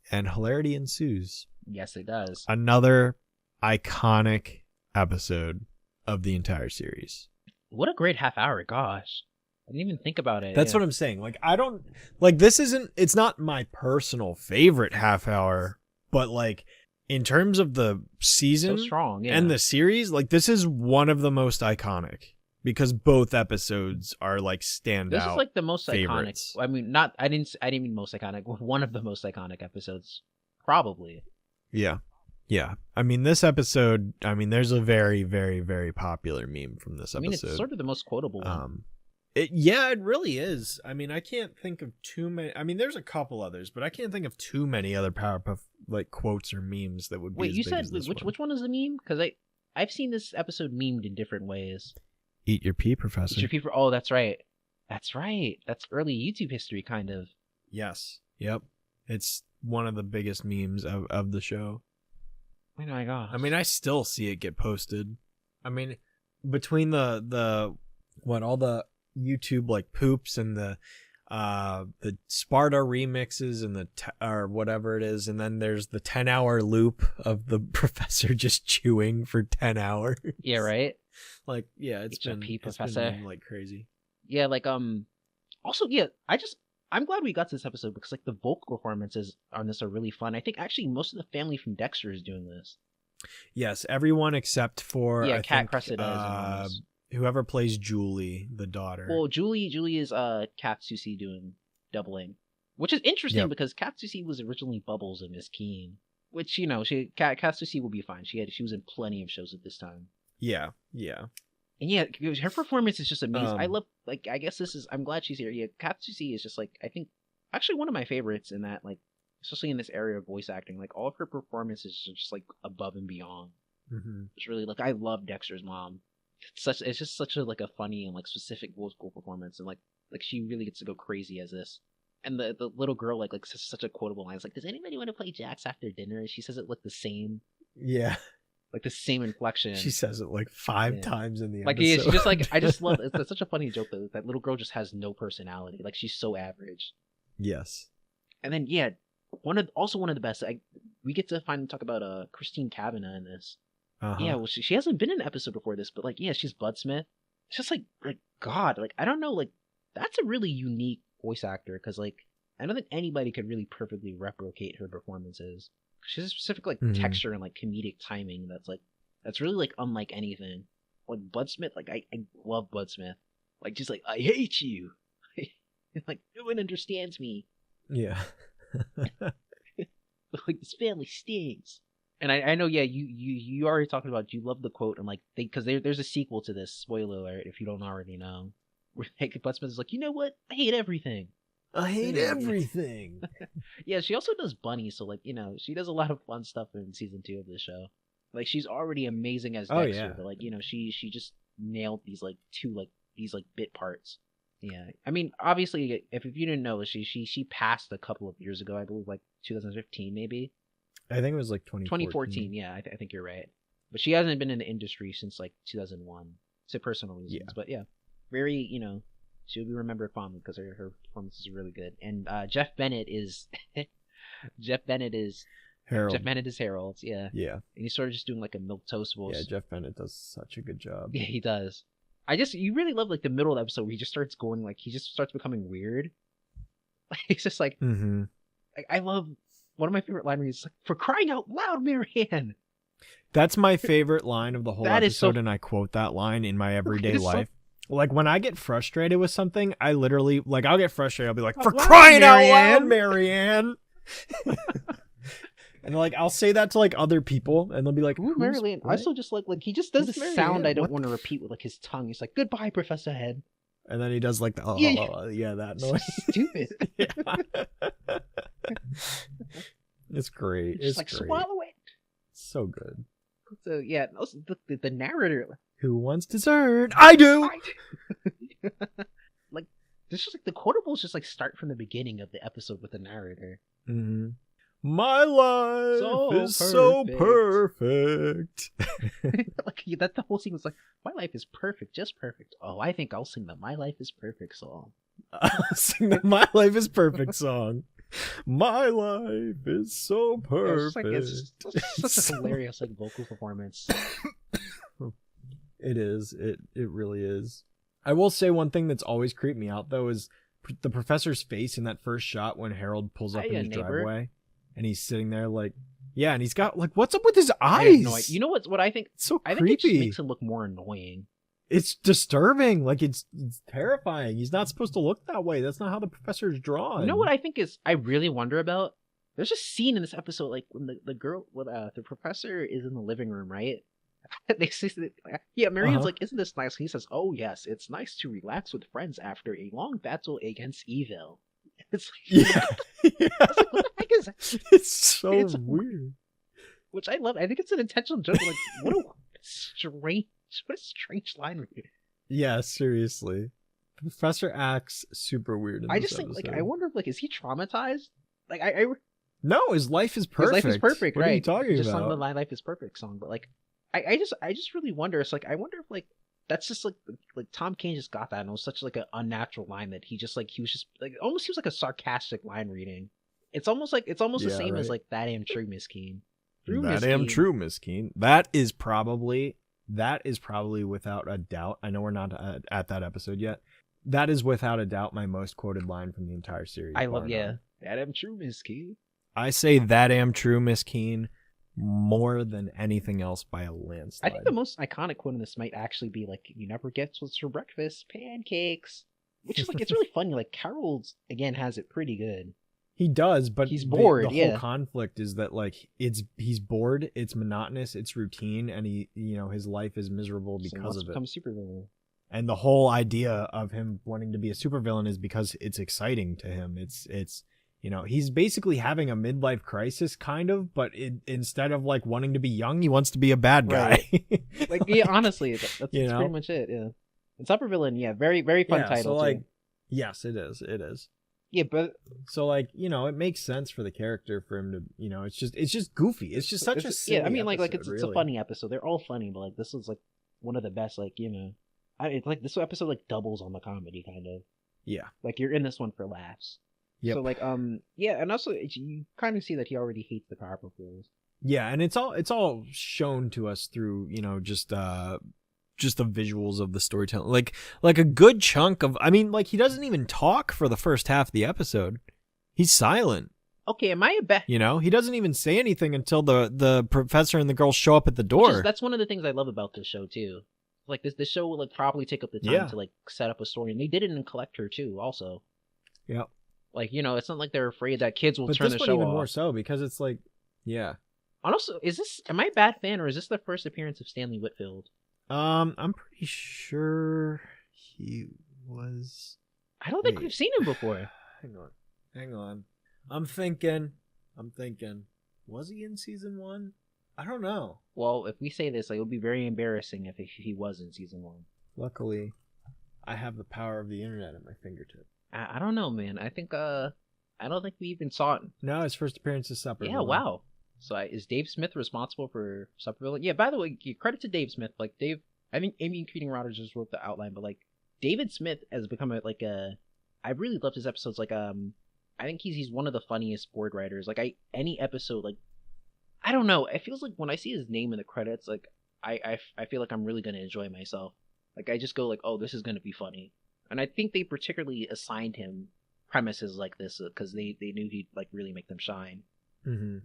And hilarity ensues. Yes, it does. Another iconic episode of the entire series. What a great half hour, gosh. I didn't even think about it. That's what I'm saying. Like, I don't, like, this isn't, it's not my personal favorite half hour, but like, in terms of the season so strong, and the series, like, this is one of the most iconic. Because both episodes are like standout. This is like the most favorites. iconic. I mean, not. I didn't mean most iconic. One of the most iconic episodes, probably. Yeah, yeah. I mean, this episode. I mean, there's a very, very, very popular meme from this episode. I mean, it's sort of the most quotable one. It really is. I mean, I can't think of too many. I mean, there's a couple others, but I can't think of too many other Powerpuff like quotes or memes that would be. Wait, as you big said as this which one is the meme? Because I've seen this episode memed in different ways. Eat your pea, Professor. Eat your pea. Oh, that's right. That's right. That's early YouTube history, kind of. Yes. Yep. It's one of the biggest memes of the show. Oh my gosh. I mean, I still see it get posted. I mean, between all the YouTube like poops and the Sparta remixes and or whatever it is, and then there's the 10-hour loop of the professor just chewing for 10 hours. Yeah, right. Like, yeah, it's been like crazy. Yeah, like also, yeah, I'm glad we got to this episode because like the vocal performances on this are really fun. I think actually most of the family from Dexter is doing this. Yes, everyone except for Kat Cressida is whoever plays Julie, the daughter. Well, Julie is Katsushi doing doubling, which is interesting because Katsushi was originally Bubbles and Miss Keen, which Katsushi will be fine. She was in plenty of shows at this time. Yeah, yeah. And yeah, her performance is just amazing. I love, like, I guess I'm glad she's here. Yeah, Katsushi is just, like, I think, actually one of my favorites in that, like, especially in this area of voice acting. Like, all of her performances are just, like, above and beyond. Mm-hmm. It's really, like, I love Dexter's mom. It's just such a, like, a funny and, like, specific vocal performance. And, like she really gets to go crazy as this. And the little girl, like such a quotable line. It's like, does anybody want to play jacks after dinner? She says it, like, the same. Yeah. Like the same inflection. She says it like 5 times in the episode. Like, yeah, she just like, I just love it's such a funny joke that little girl just has no personality. Like, she's so average. Yes. And then yeah, one of the best. We get to finally talk about Christine Kavanagh in this. Uh-huh. Yeah, well, she hasn't been in an episode before this, but like, yeah, she's Bloodsmith. It's just like God, like I don't know, like that's a really unique voice actor because like I don't think anybody could really perfectly replicate her performances. She has a specific like texture and like comedic timing that's really like unlike anything. Like Bloodsmith, like I love Bloodsmith. Like just like I hate you. Like no one understands me. Yeah. Like this family stinks. And I know, yeah, you already talked about you love the quote and like because there's a sequel to this. Spoiler alert if you don't already know. Where Bloodsmith is like, you know what? I hate everything. I hate everything. Yeah, she also does Bunny, so like, she does a lot of fun stuff in season 2 of the show. Like she's already amazing as Dexter, but like, she just nailed these like these bit parts. Yeah. I mean, obviously if you didn't know, she passed a couple of years ago, I believe like 2015 maybe. I think it was like 2014. Yeah, I think you're right. But she hasn't been in the industry since like 2001, to personal reasons. Yeah. But yeah, very, she'll be remembered fondly because her performances are really good. And Jeff Bennett is Jeff Bennett is Harold. Jeff Bennett is Harold. Yeah. Yeah. And he's sort of just doing like a milquetoast voice. Yeah, Jeff Bennett does such a good job. Yeah, he does. You really love like the middle of the episode where he just starts going like he just starts becoming weird. Like he's just like, Mm-hmm. I love one of my favorite line reads like, "For crying out loud, Marianne." That's my favorite line of the whole That is episode, and I quote that line in my everyday It is so- life. Like when I get frustrated with something, I literally I'll get frustrated. I'll be like, Out "For loud, crying out Marianne." loud, Marianne!" And like I'll say that to like other people, and they'll be like, Ooh, "Who's Marianne. I what?" also just like he just does Who's this sound Marianne? I don't What want to the repeat with like his tongue. He's like, "Goodbye, Professor Head." And then he does like the Yeah. that So noise. stupid. Yeah. It's great. Just It's like great. swallow it. So good. So yeah, also the narrator. Who wants dessert? I do. Like this is like the quotables just like start from the beginning of the episode with the narrator. Mm-hmm. My life So is so perfect. Like that the whole scene was like, my life is perfect, just perfect. Oh, I think I'll sing the "My Life is Perfect" song. I'll sing the "My Life is Perfect" song. My life is so perfect. It's such a hilarious like vocal performance. It is. It really is. I will say one thing that's always creeped me out though is the professor's face in that first shot when Harold pulls up in his driveway, and he's sitting there like, yeah, and he's got like, what's up with his eyes? I have no idea. You know what I think? It's so I creepy. think it just makes him look more annoying. It's disturbing. Like it's terrifying. He's not supposed to look that way. That's not how the professor's drawn. You know what I think is I really wonder about? There's a scene in this episode like when the professor is in the living room, right? They say, yeah, Marianne's like, "Isn't this nice?" And he says, "Oh yes, it's nice to relax with friends after a long battle against evil." It's like, Yeah. I was like, what the heck is that? It's so It's weird. Which I love. I think it's an intentional joke. Like, what a strange line read. Yeah, seriously. Professor acts super weird in I this just think, episode. like, I wonder if, like, is he traumatized? Like, No, his life is perfect. His life is perfect, what right? are you talking Just about? sung the "My Life is Perfect" song, but like, I just really wonder. It's like I wonder if like that's just like Tom Kane just got that, and it was such like an unnatural line that he was just like almost he was like a sarcastic line reading. It's almost the same as like "That Am True, Miss Keene." That am true, Miss Keene. That is probably without a doubt. I know we're not at that episode yet. That is without a doubt my most quoted line from the entire series. I love, yeah. "That am true, Miss Keene." I say "That am true, Miss Keene" more than anything else by a landslide. I think the most iconic quote in this might actually be like, "You never guess what's for breakfast? Pancakes." Which is like, it's really funny. Like, Carol's again has it pretty good. He does, but he's bored. The whole conflict is that like he's bored, it's monotonous, it's routine, and his life is miserable because of it. Become a supervillain. And the whole idea of him wanting to be a supervillain is because it's exciting to him. It's he's basically having a midlife crisis kind of, but instead of like wanting to be young, he wants to be a bad guy. Right. Like, yeah, honestly, that's pretty much it. Yeah, and supervillain, yeah, very very fun title. So like, too. Yes, it is. Yeah, but so like it makes sense for the character for him to it's just goofy. It's just such a silly I mean episode, it's a funny episode. They're all funny, but like this was like one of the best. Like it's like this episode like doubles on the comedy kind of. Yeah, like you're in this one for laughs. Yeah. So like yeah, and also you kind of see that he already hates the Powerpuff Girls. Yeah, and it's all shown to us through just the visuals of the storytelling. Like a good chunk of, I mean, like he doesn't even talk for the first half of the episode. He's silent. Okay, am I a bad? He doesn't even say anything until the professor and the girl show up at the door. That's one of the things I love about this show too. Like this show will like probably take up the time to like set up a story, and they did it in Collector too, also. Yeah. Like it's not like they're afraid that kids will turn the show off. But this one even more so because it's like, yeah. And also, am I a bad fan, or is this the first appearance of Stanley Whitfield? I'm pretty sure he was. I don't think we've seen him before. Hang on. I'm thinking. Was he in season 1? I don't know. Well, if we say this, like, it would be very embarrassing if he was in season 1. Luckily, I have the power of the internet at my fingertip. I don't know, man. I think I don't think we even saw it. No, his first appearance is Supper. Yeah, wow. So is Dave Smith responsible for Supervillain? Yeah. By the way, credit to Dave Smith. Like Dave, I think Amy Keating Rogers just wrote the outline, but like David Smith has become a. I really loved his episodes. Like I think he's one of the funniest board writers. Like any episode, like I don't know. It feels like when I see his name in the credits, like I feel like I'm really gonna enjoy myself. Like I just go like, oh, this is gonna be funny. And I think they particularly assigned him premises like this because they knew he'd like really make them shine. Mm-hmm.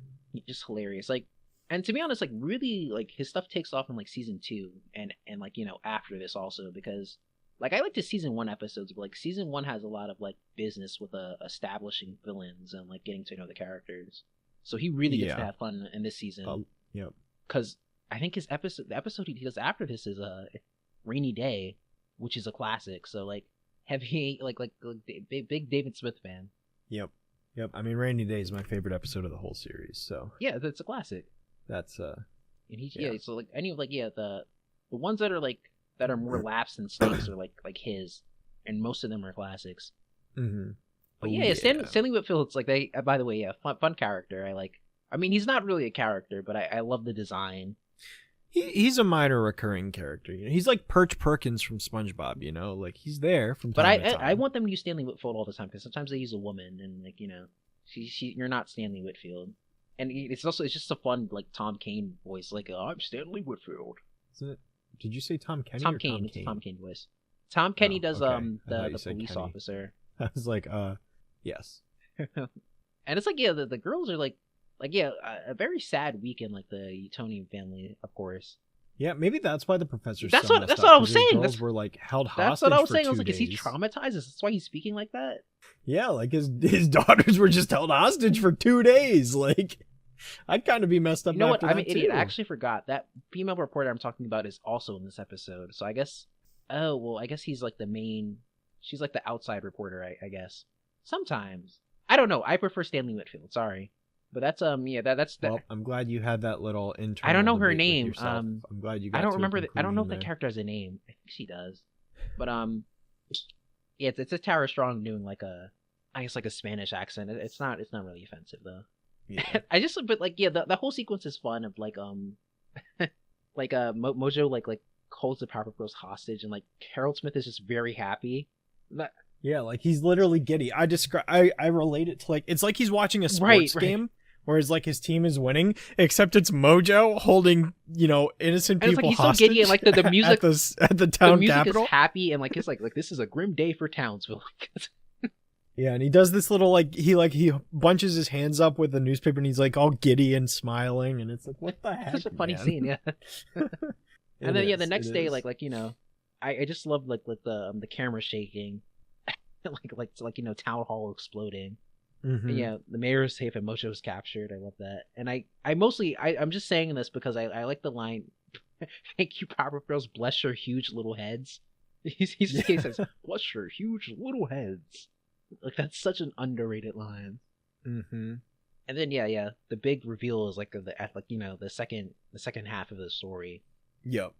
Just hilarious. Like, and to be honest, like really, like his stuff takes off in like season 2 and like after this also because like I like the season 1 episodes, but like season 1 has a lot of like business with establishing villains and like getting to know the characters. So he really gets to have fun in this season. Yep. Because I think the episode he does after this is Rainy Day, which is a classic. So like heavy like big David Smith fan. Yep. I mean, Rainy Day is my favorite episode of the whole series. So yeah, that's a classic. That's And he so like any of like the ones that are like that are more laughs than stakes are like his, and most of them are classics. Mm-hmm. But Stanley Whitfield, it's like they. By the way, fun character. I mean, he's not really a character, but I love the design. He's a minor recurring character. You know? He's like Perch Perkins from SpongeBob. You know, like he's there from time to time. But I want them to use Stanley Whitfield all the time because sometimes they use a woman, and like you're not Stanley Whitfield, and it's just a fun like Tom Kane voice. Like I'm Stanley Whitfield. Isn't it? Did you say Tom Kenny? Tom Kane. It's Tom Kane voice. Tom Kenny does the police Kenny. officer. I was like, yes. And it's like the girls are like a very sad week in like the Utonian family, of course. Yeah, maybe that's why the professor. That's what I was saying. Girls were like held hostage. That's what I was saying. I was like, days. is he traumatized? Is that's why he's speaking like that? Yeah, like his daughters were just held hostage for 2 days. Like, I'd kind of be messed up. You know what? I'm an too. idiot. I actually forgot that female reporter I'm talking about is also in this episode. So I guess, I guess he's like the main. She's like the outside reporter, I guess. Sometimes I don't know. I prefer Stanley Whitfield. Sorry, but that's that's. Well, I'm glad you had that little internal. I don't know her debate with name. yourself. I'm glad you. Got I don't to a remember. I don't know if conclusion the character has a name. I think she does, but yeah, it's a Tara Strong doing like I guess like a Spanish accent. It's not really offensive though. Yeah. but like the whole sequence is fun of like like Mojo like holds the Powerpuff Girls hostage and like Harold Smith is just very happy. Yeah, like he's literally giddy. I relate it to like it's like he's watching a sports game, whereas like his team is winning, except it's Mojo holding innocent and people it's like hostage. He's so giddy and like the music at the town the music capital is happy and like it's like this is a grim day for Townsville. Yeah, and he does this little he bunches his hands up with the newspaper and he's like all giddy and smiling and it's like what the heck? Such a funny scene, yeah. And then the next day like I just love like the camera shaking, like town hall exploding. Mm-hmm. And, yeah, the mayor is safe and Mojo is captured. I love that, and I'm just saying this because I like the line, "Thank you, Powerpuff Girls, bless your huge little heads." He says, "Bless your huge little heads." Like that's such an underrated line. Mm-hmm. And then the big reveal is like the second half of the story. Yep.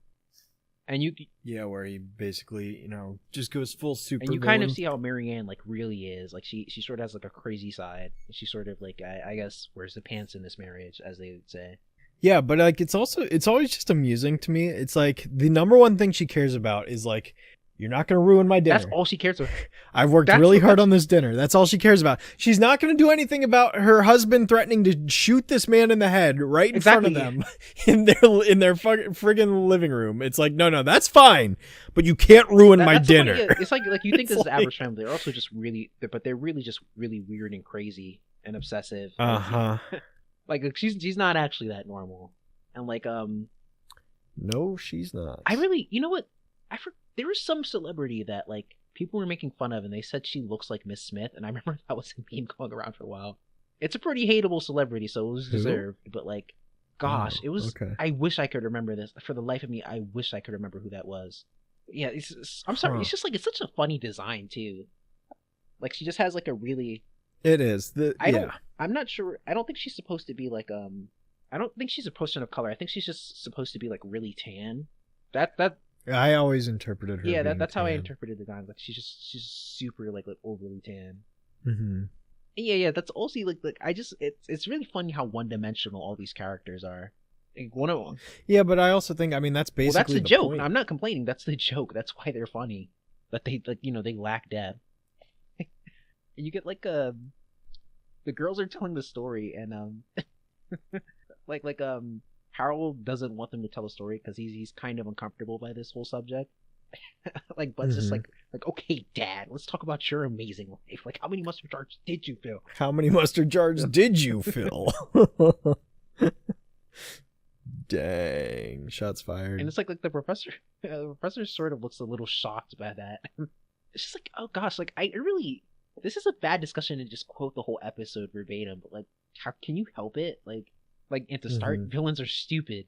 And where he basically just goes full super. And you kind of see how Marianne like really is. Like she sort of has like a crazy side. She sort of like I guess wears the pants in this marriage, as they would say. Yeah, but like it's always just amusing to me. It's like the number one thing she cares about is like, you're not going to ruin my dinner. That's all she cares about. I've worked really hard on this dinner. That's all she cares about. She's not going to do anything about her husband threatening to shoot this man in the head right in front of them in their friggin' living room. It's like, no, that's fine, but you can't ruin my dinner. Funny. It's like you think this is average family. They're also just they're really just really weird and crazy and obsessive. Like she's not actually that normal, and like no, she's not. I really, you know what? There was some celebrity that like people were making fun of, and they said she looks like Miss Smith, and I remember that was a meme going around for a while. It's a pretty hateable celebrity, so it was deserved. But like, gosh, it was. Okay. I wish I could remember this. For the life of me, I wish I could remember who that was. Yeah, I'm sorry. It's just like it's such a funny design too. Like she just has like a really. It is I'm not sure. I don't think she's supposed to be like I don't think she's a person of color. I think she's just supposed to be like really tan. That. I always interpreted her. Yeah, that's how I interpreted the guy. Like she's super like overly tan. Mm-hmm. Yeah. That's also like I just it's really funny how one dimensional all these characters are. Like, one of them. Yeah, but I also think, I mean, that's Well, that's basically the the joke. point. I'm not complaining. That's the joke. That's why they're funny. That they like they lack depth. You get like the girls are telling the story and like Harold doesn't want them to tell the story because he's kind of uncomfortable by this whole subject. Like Bud's just like okay, Dad, let's talk about your amazing life. Like, how many mustard jars did you fill? How many mustard jars did you fill? Dang, shots fired. And it's like the professor sort of looks a little shocked by that. It's just like, oh gosh, like I really, this is a bad discussion to just quote the whole episode verbatim, but like, how can you help it? Like at the start, villains are stupid.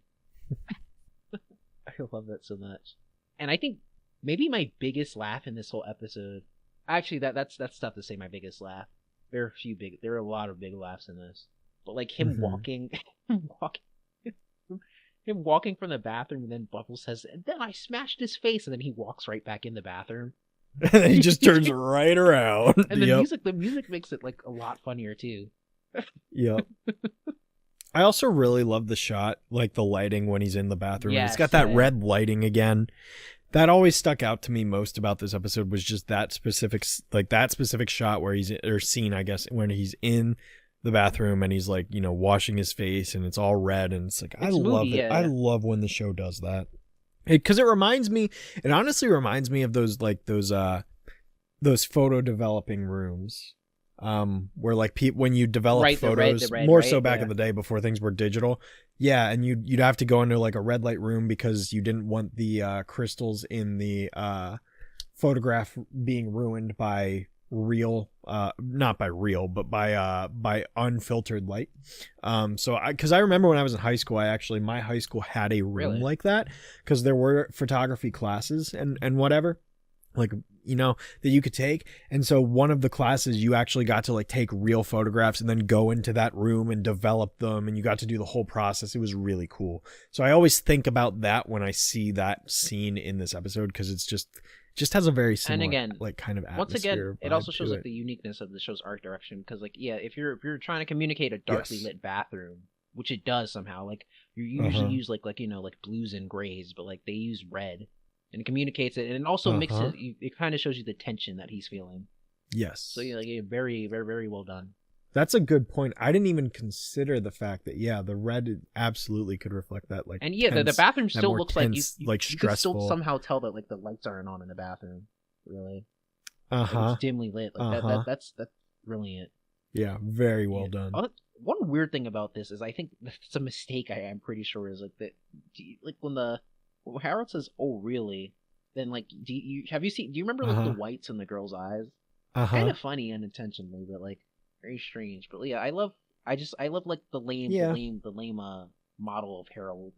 I love that so much. And I think maybe my biggest laugh in this whole episode, actually that's tough to say my biggest laugh. There are a lot of big laughs in this, but like him walking, him walking from the bathroom, and then Bubbles says, and then I smashed his face, and then he walks right back in the bathroom. And then he just turns right around. And the music makes it like a lot funnier too. Yep. I also really love the shot, like the lighting when he's in the bathroom. Yes, it's got that red lighting again. That always stuck out to me most about this episode was just that specific shot where or scene, I guess, when he's in the bathroom and he's like, washing his face and it's all red and it's like, I love it. I love when the show does that. Because it honestly reminds me of those photo developing rooms. Where like when you develop photos, more so back in the day before things were digital. Yeah, and you'd have to go into like a red light room because you didn't want the crystals in the photograph being ruined by not by real, but by unfiltered light. Because I remember when I was in high school, my high school had a room like that because there were photography classes and whatever. Like, that you could take. And so one of the classes you actually got to like take real photographs and then go into that room and develop them. And you got to do the whole process. It was really cool. So I always think about that when I see that scene in this episode, because it's just has a very similar, and again, like kind of atmosphere. Once again, it also shows like the uniqueness of the show's art direction. Because like, yeah, if you're trying to communicate a darkly lit bathroom, which it does somehow, like you usually use like blues and grays, but like they use red. And it communicates it, and it also makes it kind of shows you the tension that he's feeling. Yes. So very, very, very well done. That's a good point. I didn't even consider the fact that the red absolutely could reflect that. Like, and the bathroom still looks tense, like stressful. You can still somehow tell that like the lights aren't on in the bathroom. Really. It's dimly lit. Like that's brilliant. Yeah, very well done. One weird thing about this is I think it's a mistake. I'm pretty sure is like that. Like when Harold says, "Oh, really?" Then, like, do you remember like the whites in the girl's eyes? Kind of funny unintentionally, but like very strange. But yeah, I love like the lame model of Harold.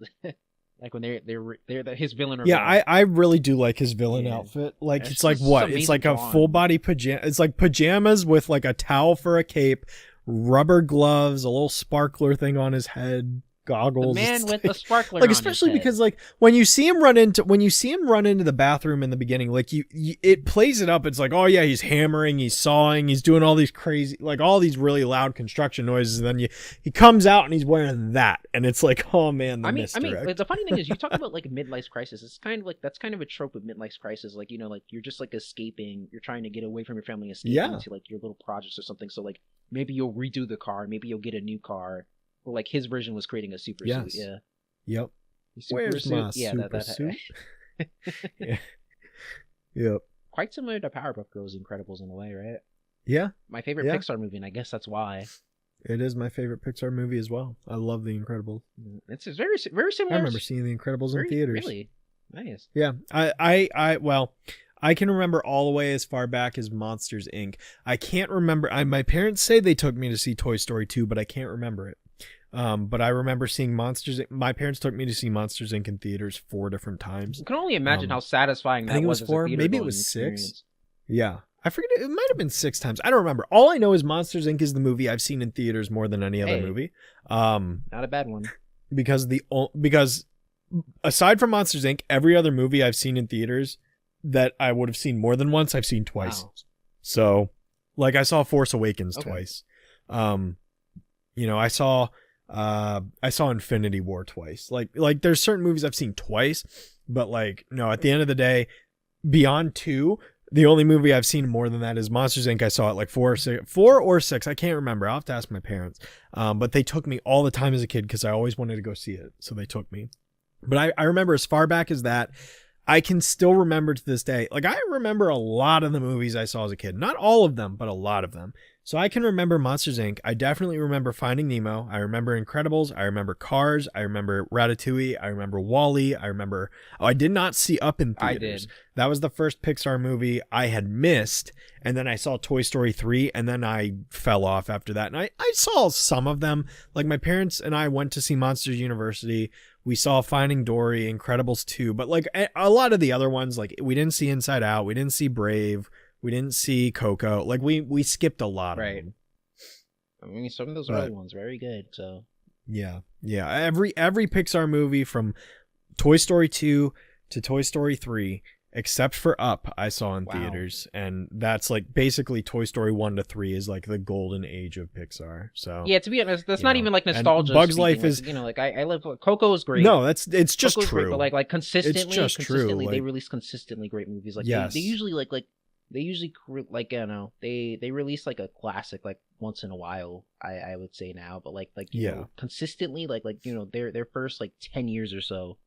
Like when they're his villain. Yeah, I really do like his villain outfit. Like it's like what? It's like a full body pajama. It's like pajamas with like a towel for a cape, rubber gloves, a little sparkler thing on his head. Goggles, the man with the sparkler, like especially because like when you see him run into the bathroom in the beginning, like it plays it up. It's like, oh yeah, he's hammering, he's sawing, he's doing all these crazy, like all these really loud construction noises, and then he comes out and he's wearing that, and it's like, oh man, I mean, the funny thing is, you talk about like a midlife crisis. It's kind of like that's kind of a trope of midlife crisis. Like like you're just like escaping, you're trying to get away from your family, escaping to like your little projects or something. So like maybe you'll redo the car, maybe you'll get a new car. Well, like his version was creating a super suit. Yeah. Yep. Where's my super suit? Yeah. Yep. Quite similar to Powerpuff Girls, Incredibles in a way, right? Yeah. My favorite Pixar movie, and I guess that's why. It is my favorite Pixar movie as well. I love The Incredibles. It's very, very similar. I remember seeing The Incredibles in theaters. Really? Nice. Yeah. I can remember all the way as far back as Monsters, Inc. I can't remember. My parents say they took me to see Toy Story 2, but I can't remember it. But I remember seeing Monsters. My parents took me to see Monsters Inc. in theaters 4 different times. You can only imagine how satisfying that was. I think it was 4. Maybe it was 6. Yeah. I forget. It might have been 6 times. I don't remember. All I know is Monsters Inc. is the movie I've seen in theaters more than any other movie. Not a bad one. Because aside from Monsters Inc., every other movie I've seen in theaters that I would have seen more than once, I've seen twice. Wow. So Like I saw Force Awakens Okay. twice. You know, I saw Infinity War twice. Like there's certain movies I've seen twice, but like no, at the end of the day, beyond 2, the only movie I've seen more than that is Monsters Inc. I saw it like 4 or 6. I can't remember. I'll have to ask my parents. But they took me all the time as a kid because I always wanted to go see it. So they took me. But I remember as far back as that, I can still remember to this day. Like I remember a lot of the movies I saw as a kid. Not all of them, but a lot of them. So I can remember Monsters Inc. I definitely remember Finding Nemo. I remember Incredibles. I remember Cars. I remember Ratatouille. I remember WALL-E. I remember... Oh, I did not see Up in theaters. I did. That was the first Pixar movie I had missed. And then I saw Toy Story 3. And then I fell off after that. And I saw some of them. Like my parents and I went to see Monsters University. We saw Finding Dory, Incredibles 2. But like a lot of the other ones, like we didn't see Inside Out. We didn't see Brave. We didn't see Coco. Like we skipped a lot of them. I mean, some of those early ones very good. So yeah. Every Pixar movie from Toy Story 2 to Toy Story 3, except for Up, I saw in theaters, and that's like basically Toy Story 1 to 3 is like the golden age of Pixar. So yeah, to be honest, that's not even like and nostalgia. Bugs Life is like I love Coco is great. No, it's just Coco's true. Great, but like consistently, it's just true. Like, they like, release consistently great movies. Like yes. they usually like they usually like they release like a classic like once in a while. I would say now, but like you know, consistently like their first like 10 years or so,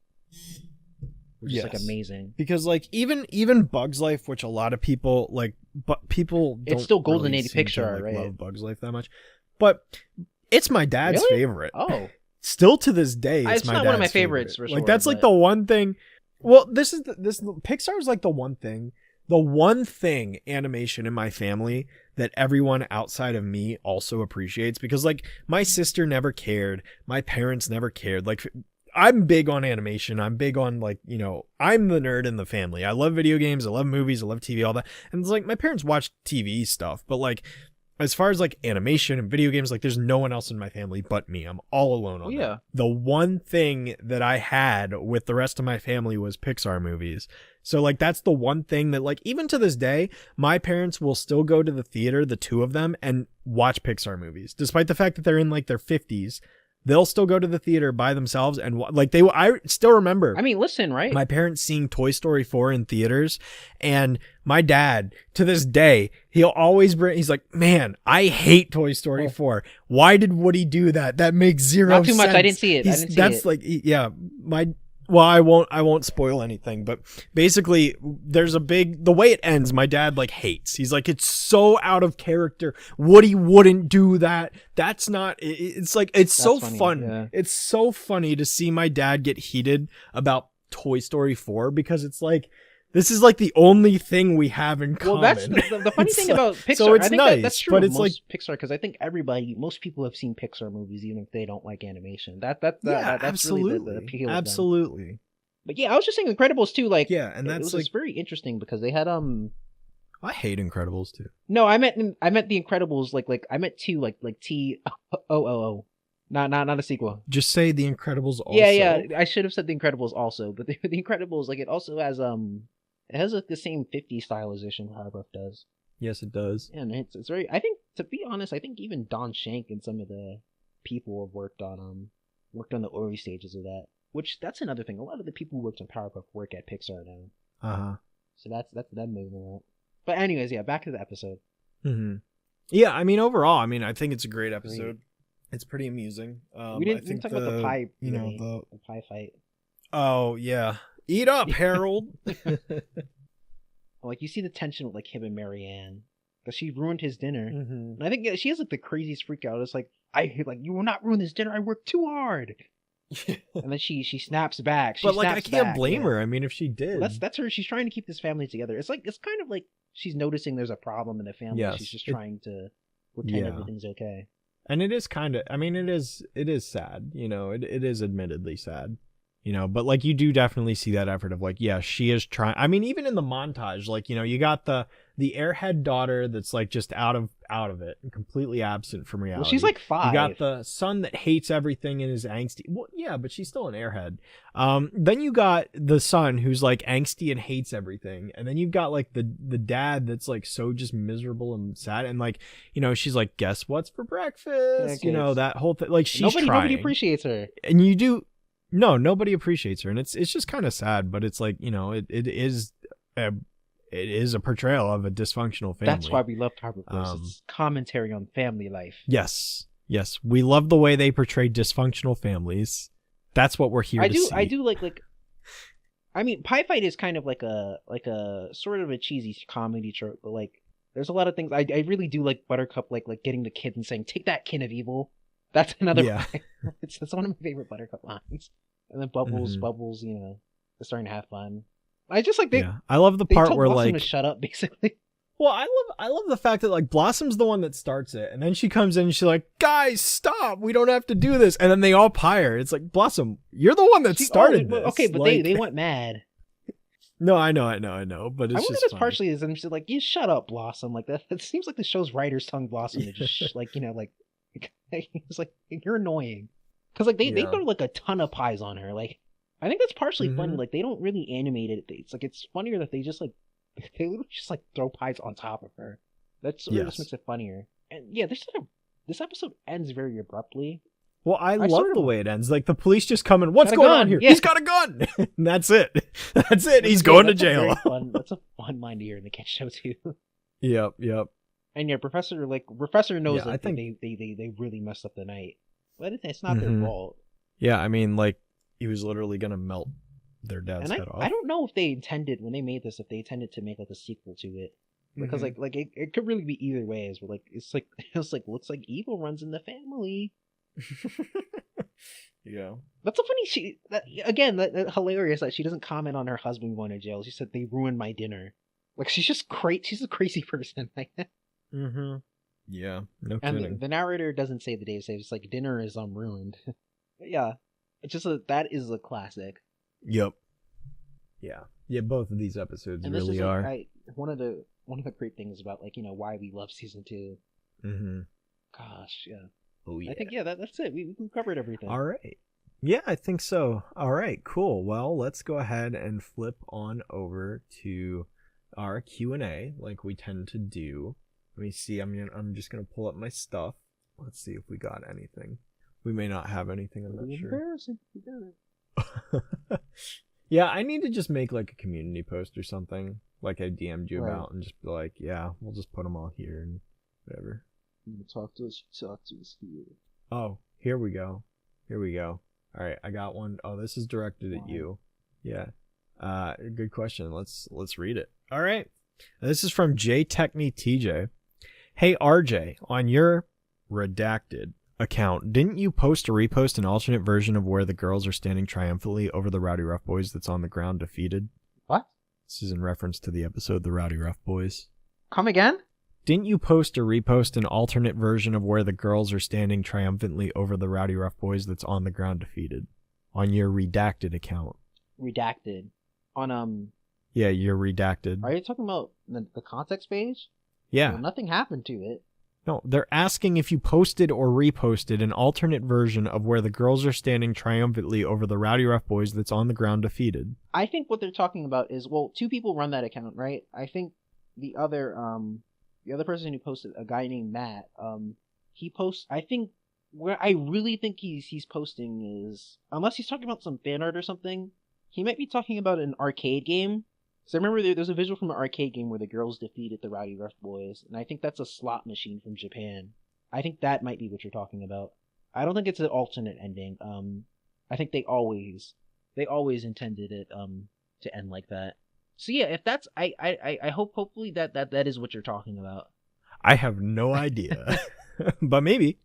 which is like amazing. Because like even Bugs Life, which a lot of people like, but people don't it's still golden really age Pixar, like, right? love Bugs Life that much, but it's my dad's favorite. Oh, still to this day, it's not one of my favorites. For like sure, that's like the one thing. Well, this Pixar is like the one thing animation in my family that everyone outside of me also appreciates, because like my sister never cared, my parents never cared. Like I'm big on animation. I'm big on like, I'm the nerd in the family. I love video games. I love movies. I love TV, all that. And it's like my parents watch TV stuff, but like as far as like animation and video games, like there's no one else in my family but me. I'm all alone on that. The one thing that I had with the rest of my family was Pixar movies. So like that's the one thing that like even to this day, my parents will still go to the theater, the two of them, and watch Pixar movies. Despite the fact that they're in like their 50s, they'll still go to the theater by themselves and like I still remember. I mean, listen, right? My parents seeing Toy Story 4 in theaters, and my dad to this day, he'll always he's like, "Man, I hate Toy Story 4. Why did Woody do that? That makes zero sense." Not too much. I didn't see it. That's like, yeah, well, I won't spoil anything, but basically there's the way it ends, my dad like hates. He's like, it's so out of character. Woody wouldn't do that. That's not, it's like, it's so fun. Yeah. It's so funny to see my dad get heated about Toy Story 4, because it's like, this is like the only thing we have in common. Well, that's the funny thing about Pixar. So it's I think nice, that's true but of it's most Pixar, because I think most people have seen Pixar movies, even if they don't like animation. That's absolutely. Really the appeal. Absolutely. Of them. But yeah, I was just saying Incredibles too. Like, and that's it was very interesting because they had I hate Incredibles too. No, I meant the Incredibles like I meant two like TOOO. Not a sequel. Just say The Incredibles also. Yeah. I should have said The Incredibles also, but the Incredibles, like, it also has it has like the same 50s stylization Powerpuff does. Yes, it does. And it's very. I think, to be honest, I think even Don Shank and some of the people have worked on the early stages of that. Which that's another thing. A lot of the people who worked on Powerpuff work at Pixar now. So that's them moving out. But anyways, yeah, back to the episode. Mm-hmm. Yeah, I mean, overall, I think it's a great episode. It's pretty amusing. We didn't talk about the pie. The pie fight. Oh yeah, eat up, Harold. Like, you see the tension with like him and Marianne, because she ruined his dinner. Mm-hmm. And I think she has like the craziest freak out. It's like, you will not ruin this dinner. I worked too hard. And then she snaps back. I can't blame her. I mean, if she did, well, that's her. She's trying to keep this family together. It's kind of like she's noticing there's a problem in the family. Yes, she's just trying to pretend everything's okay. And it is kind of. I mean, it is sad. It is admittedly sad. but like you do definitely see that effort of like, yeah, she is trying. I mean, even in the montage, like, you got the airhead daughter that's like just out of it and completely absent from reality. Well, she's like 5. You got the son that hates everything and is angsty. Well, yeah, but she's still an airhead. Then you got the son who's like angsty and hates everything, and then you've got like the dad that's like so just miserable and sad, and like, she's like, guess what's for breakfast? That whole thing. Like, she's nobody appreciates her, and you do. No, nobody appreciates her, and it's just kind of sad, but it's like, it is a portrayal of a dysfunctional family. That's why we love Powerpuff Girls. It's commentary on family life. Yes, we love the way they portray dysfunctional families. That's what we're here to see. I do like. I mean, Pie Fight is kind of like a sort of a cheesy comedy trope, but like, there's a lot of things I really do like. Buttercup like getting the kid and saying, "Take that, kin of evil." That's another. Yeah. That's one of my favorite Buttercup lines. And then Bubbles, they're starting to have fun. I just like I love the part where Blossom like to shut up, basically. Well, I love the fact that like Blossom's the one that starts it, and then she comes in and she's like, "Guys, stop! We don't have to do this." And then they all pyre. It's like, Blossom, you're the one that started this. Okay, but like, they went mad. No, I know, but it's I wonder just if it's partially is them just like, you shut up, Blossom. Like that. It seems like the show's writers telling Blossom to just like it's like, you're annoying, because like they throw like a ton of pies on her. Like, I think that's partially funny. Like, they don't really animate it. It's like, it's funnier that they just like they literally just like throw pies on top of her. That sort of just makes it funnier. And yeah, this episode ends very abruptly. Well, I love the way it ends. Like, the police just come in. What's going on here? Yeah. He's got a gun. And that's it. That's it. He's going to jail. That's a fun line to hear in the kids show too. Yep. And yeah, Professor knows that they really messed up the night, but it's not their fault. Yeah, I mean, like, he was literally gonna melt their dad's head off. I don't know if they intended, when they made this, if they intended to make like a sequel to it, because like it could really be either ways. But like it's like looks like evil runs in the family. Yeah, that's so funny. That hilarious that she doesn't comment on her husband going to jail. She said they ruined my dinner. Like, she's just crazy. She's a crazy person. Yeah, no kidding. And the narrator doesn't say the day. It's like, dinner is ruined. Yeah, it's just that is a classic. Yep. Yeah. Both of these episodes and really are. One of the great things about why we love season 2. Gosh, yeah. Oh yeah. I think that's it. We covered everything. All right. Yeah, I think so. All right, cool. Well, let's go ahead and flip on over to our Q&A like we tend to do. Let me see. I'm just gonna pull up my stuff. Let's see if we got anything. We may not have anything. I'm not sure. Embarrassing. We got it. Yeah, I need to just make like a community post or something, like I DM'd you about, and just be like, yeah, we'll just put them all here and whatever. You talk to us here. Oh, here we go. All right, I got one. Oh, this is directed at you. Yeah. Good question. Let's read it. All right. This is from JTechniTJ. Hey RJ, on your redacted account, didn't you post or repost an alternate version of where the girls are standing triumphantly over the Rowdy Rough Boys that's on the ground defeated? What? This is in reference to the episode The Rowdy Rough Boys. Come again? Didn't you post or repost an alternate version of where the girls are standing triumphantly over the Rowdy Rough Boys that's on the ground defeated? On your redacted account. Redacted? On, Yeah, your redacted. Are you talking about the context page? Yeah. Well, nothing happened to it. No, they're asking if you posted or reposted an alternate version of where the girls are standing triumphantly over the Rowdy Rough Boys that's on the ground defeated. I think what they're talking about is, well, 2 people run that account, right? I think the other person who posted, a guy named Matt, he posts, I think, where I really think he's posting is, unless he's talking about some fan art or something, he might be talking about an arcade game. So I remember there's a visual from an arcade game where the girls defeated the Rowdy Rough Boys, and I think that's a slot machine from Japan. I think that might be what you're talking about. I don't think it's an alternate ending. I think they always intended it to end like that. So yeah, if that's I hope hopefully that is what you're talking about. I have no idea, but maybe.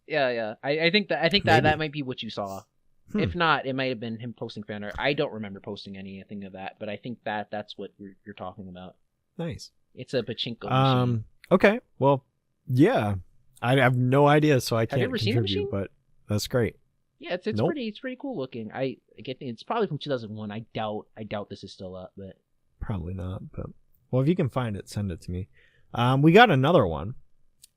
Yeah. I think that might be what you saw. If not, it might have been him posting fan art. I don't remember posting anything of that, but I think that's what you're talking about. Nice. It's a pachinko machine. Okay. Well, yeah. I have no idea, so I can't Have you ever seen the contribute, machine? but that's great. Yeah, it's Nope. pretty cool looking. I get it's probably from 2001. I doubt this is still up, but Probably not, but well, if you can find it, send it to me. We got another one.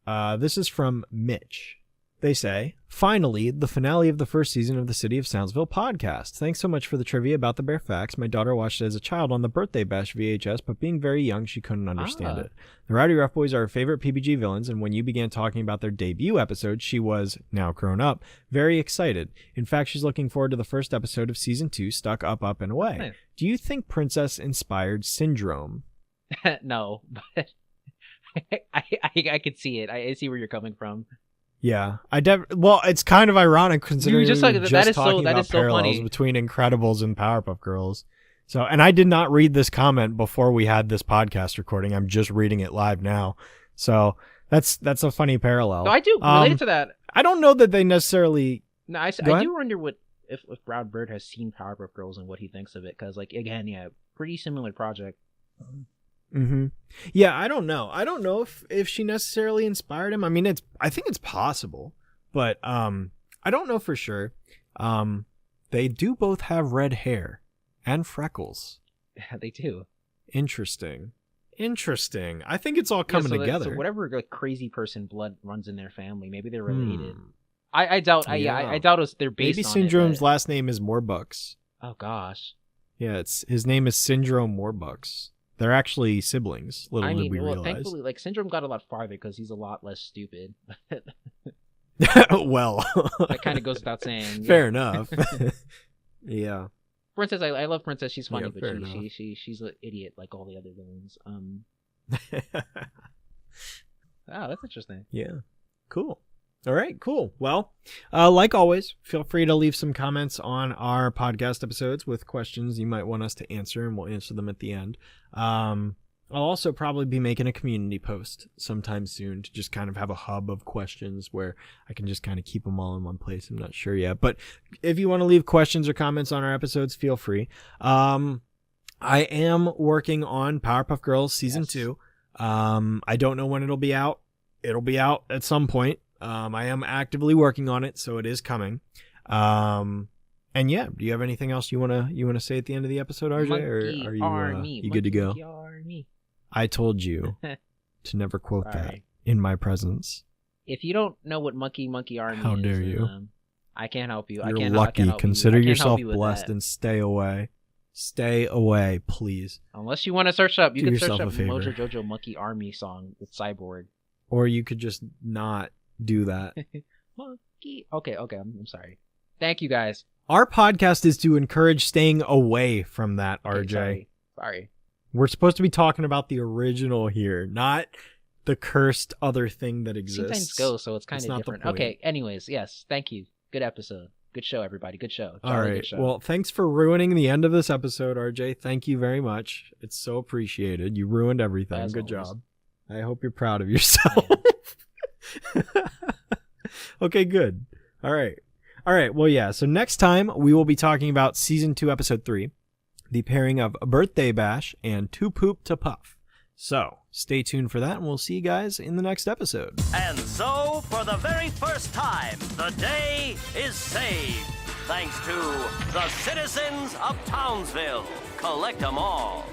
This is from Mitch. They say, finally, the finale of the first season of the City of Soundsville podcast. Thanks so much for the trivia about the bare facts. My daughter watched it as a child on the Birthday Bash VHS, but being very young, she couldn't understand it. The Rowdy Rough Boys are her favorite PBG villains, and when you began talking about their debut episode, she was, now grown up, very excited. In fact, she's looking forward to the first episode of Season 2, Stuck Up, Up, and Away. Nice. Do you think Princess inspired Syndrome? no, but I could see it. I see where you're coming from. Yeah, well, it's kind of ironic considering we were just talking about so parallels funny between Incredibles and Powerpuff Girls. So, and I did not read this comment before we had this podcast recording. I'm just reading it live now. So that's a funny parallel. No, I do relate to that. I don't know that they necessarily. No, I do wonder what if Brown Bird has seen Powerpuff Girls and what he thinks of it, because like again, yeah, pretty similar project. Mm-hmm. Yeah, I don't know. I don't know if she necessarily inspired him. I mean, I think it's possible, but I don't know for sure. They do both have red hair and freckles. Yeah, they do. Interesting. I think it's all coming together. So whatever like crazy person blood runs in their family, maybe they're related. I doubt. I doubt they're based. Maybe on Syndrome's it, but... last name is Morbucks. Oh gosh. Yeah, his name is Syndrome Morbucks. They're actually siblings. Little did we realize. Thankfully, like Syndrome got a lot farther because he's a lot less stupid. Well, that kind of goes without saying. Fair enough. Yeah. Princess, I love Princess. She's funny, Yeah, but she's an idiot like all the other villains. Wow, that's interesting. Yeah. Cool. All right, cool. Well, like always, feel free to leave some comments on our podcast episodes with questions you might want us to answer, and we'll answer them at the end. I'll also probably be making a community post sometime soon to just kind of have a hub of questions where I can just kind of keep them all in one place. I'm not sure yet, but if you want to leave questions or comments on our episodes, feel free. I am working on Powerpuff Girls Season 2. I don't know when it'll be out. It'll be out at some point. I am actively working on it, so it is coming. And yeah, do you have anything else you wanna say at the end of the episode, RJ, or are you good to go? Army. I told you to never quote that in my presence. If you don't know what Monkey Army How is, dare you? I can't help you. You're lucky. Consider yourself blessed and stay away. Stay away, please. Unless you want to search up, you can search up Mojo Jojo Monkey Army song with Cyborg. Or you could just not do that. Monkey. Okay, I'm sorry. Thank you guys. Our podcast is to encourage staying away from that, RJ. Okay, sorry. We're supposed to be talking about the original here, not the cursed other thing that exists. Sometimes go, so it's kind of different. Okay, anyways, yes, thank you. Good episode. Good show, everybody. Good show. All right. Good show. Well, thanks for ruining the end of this episode, RJ. Thank you very much. It's so appreciated. You ruined everything. As Good always. job. I hope you're proud of yourself. Okay, good. All right. Well, yeah. So next time we will be talking about Season 2, Episode 3, the pairing of Birthday Bash and Too Poop to Puff. So stay tuned for that, and we'll see you guys in the next episode. And so, for the very first time, the day is saved. Thanks to the citizens of Townsville. Collect 'em all.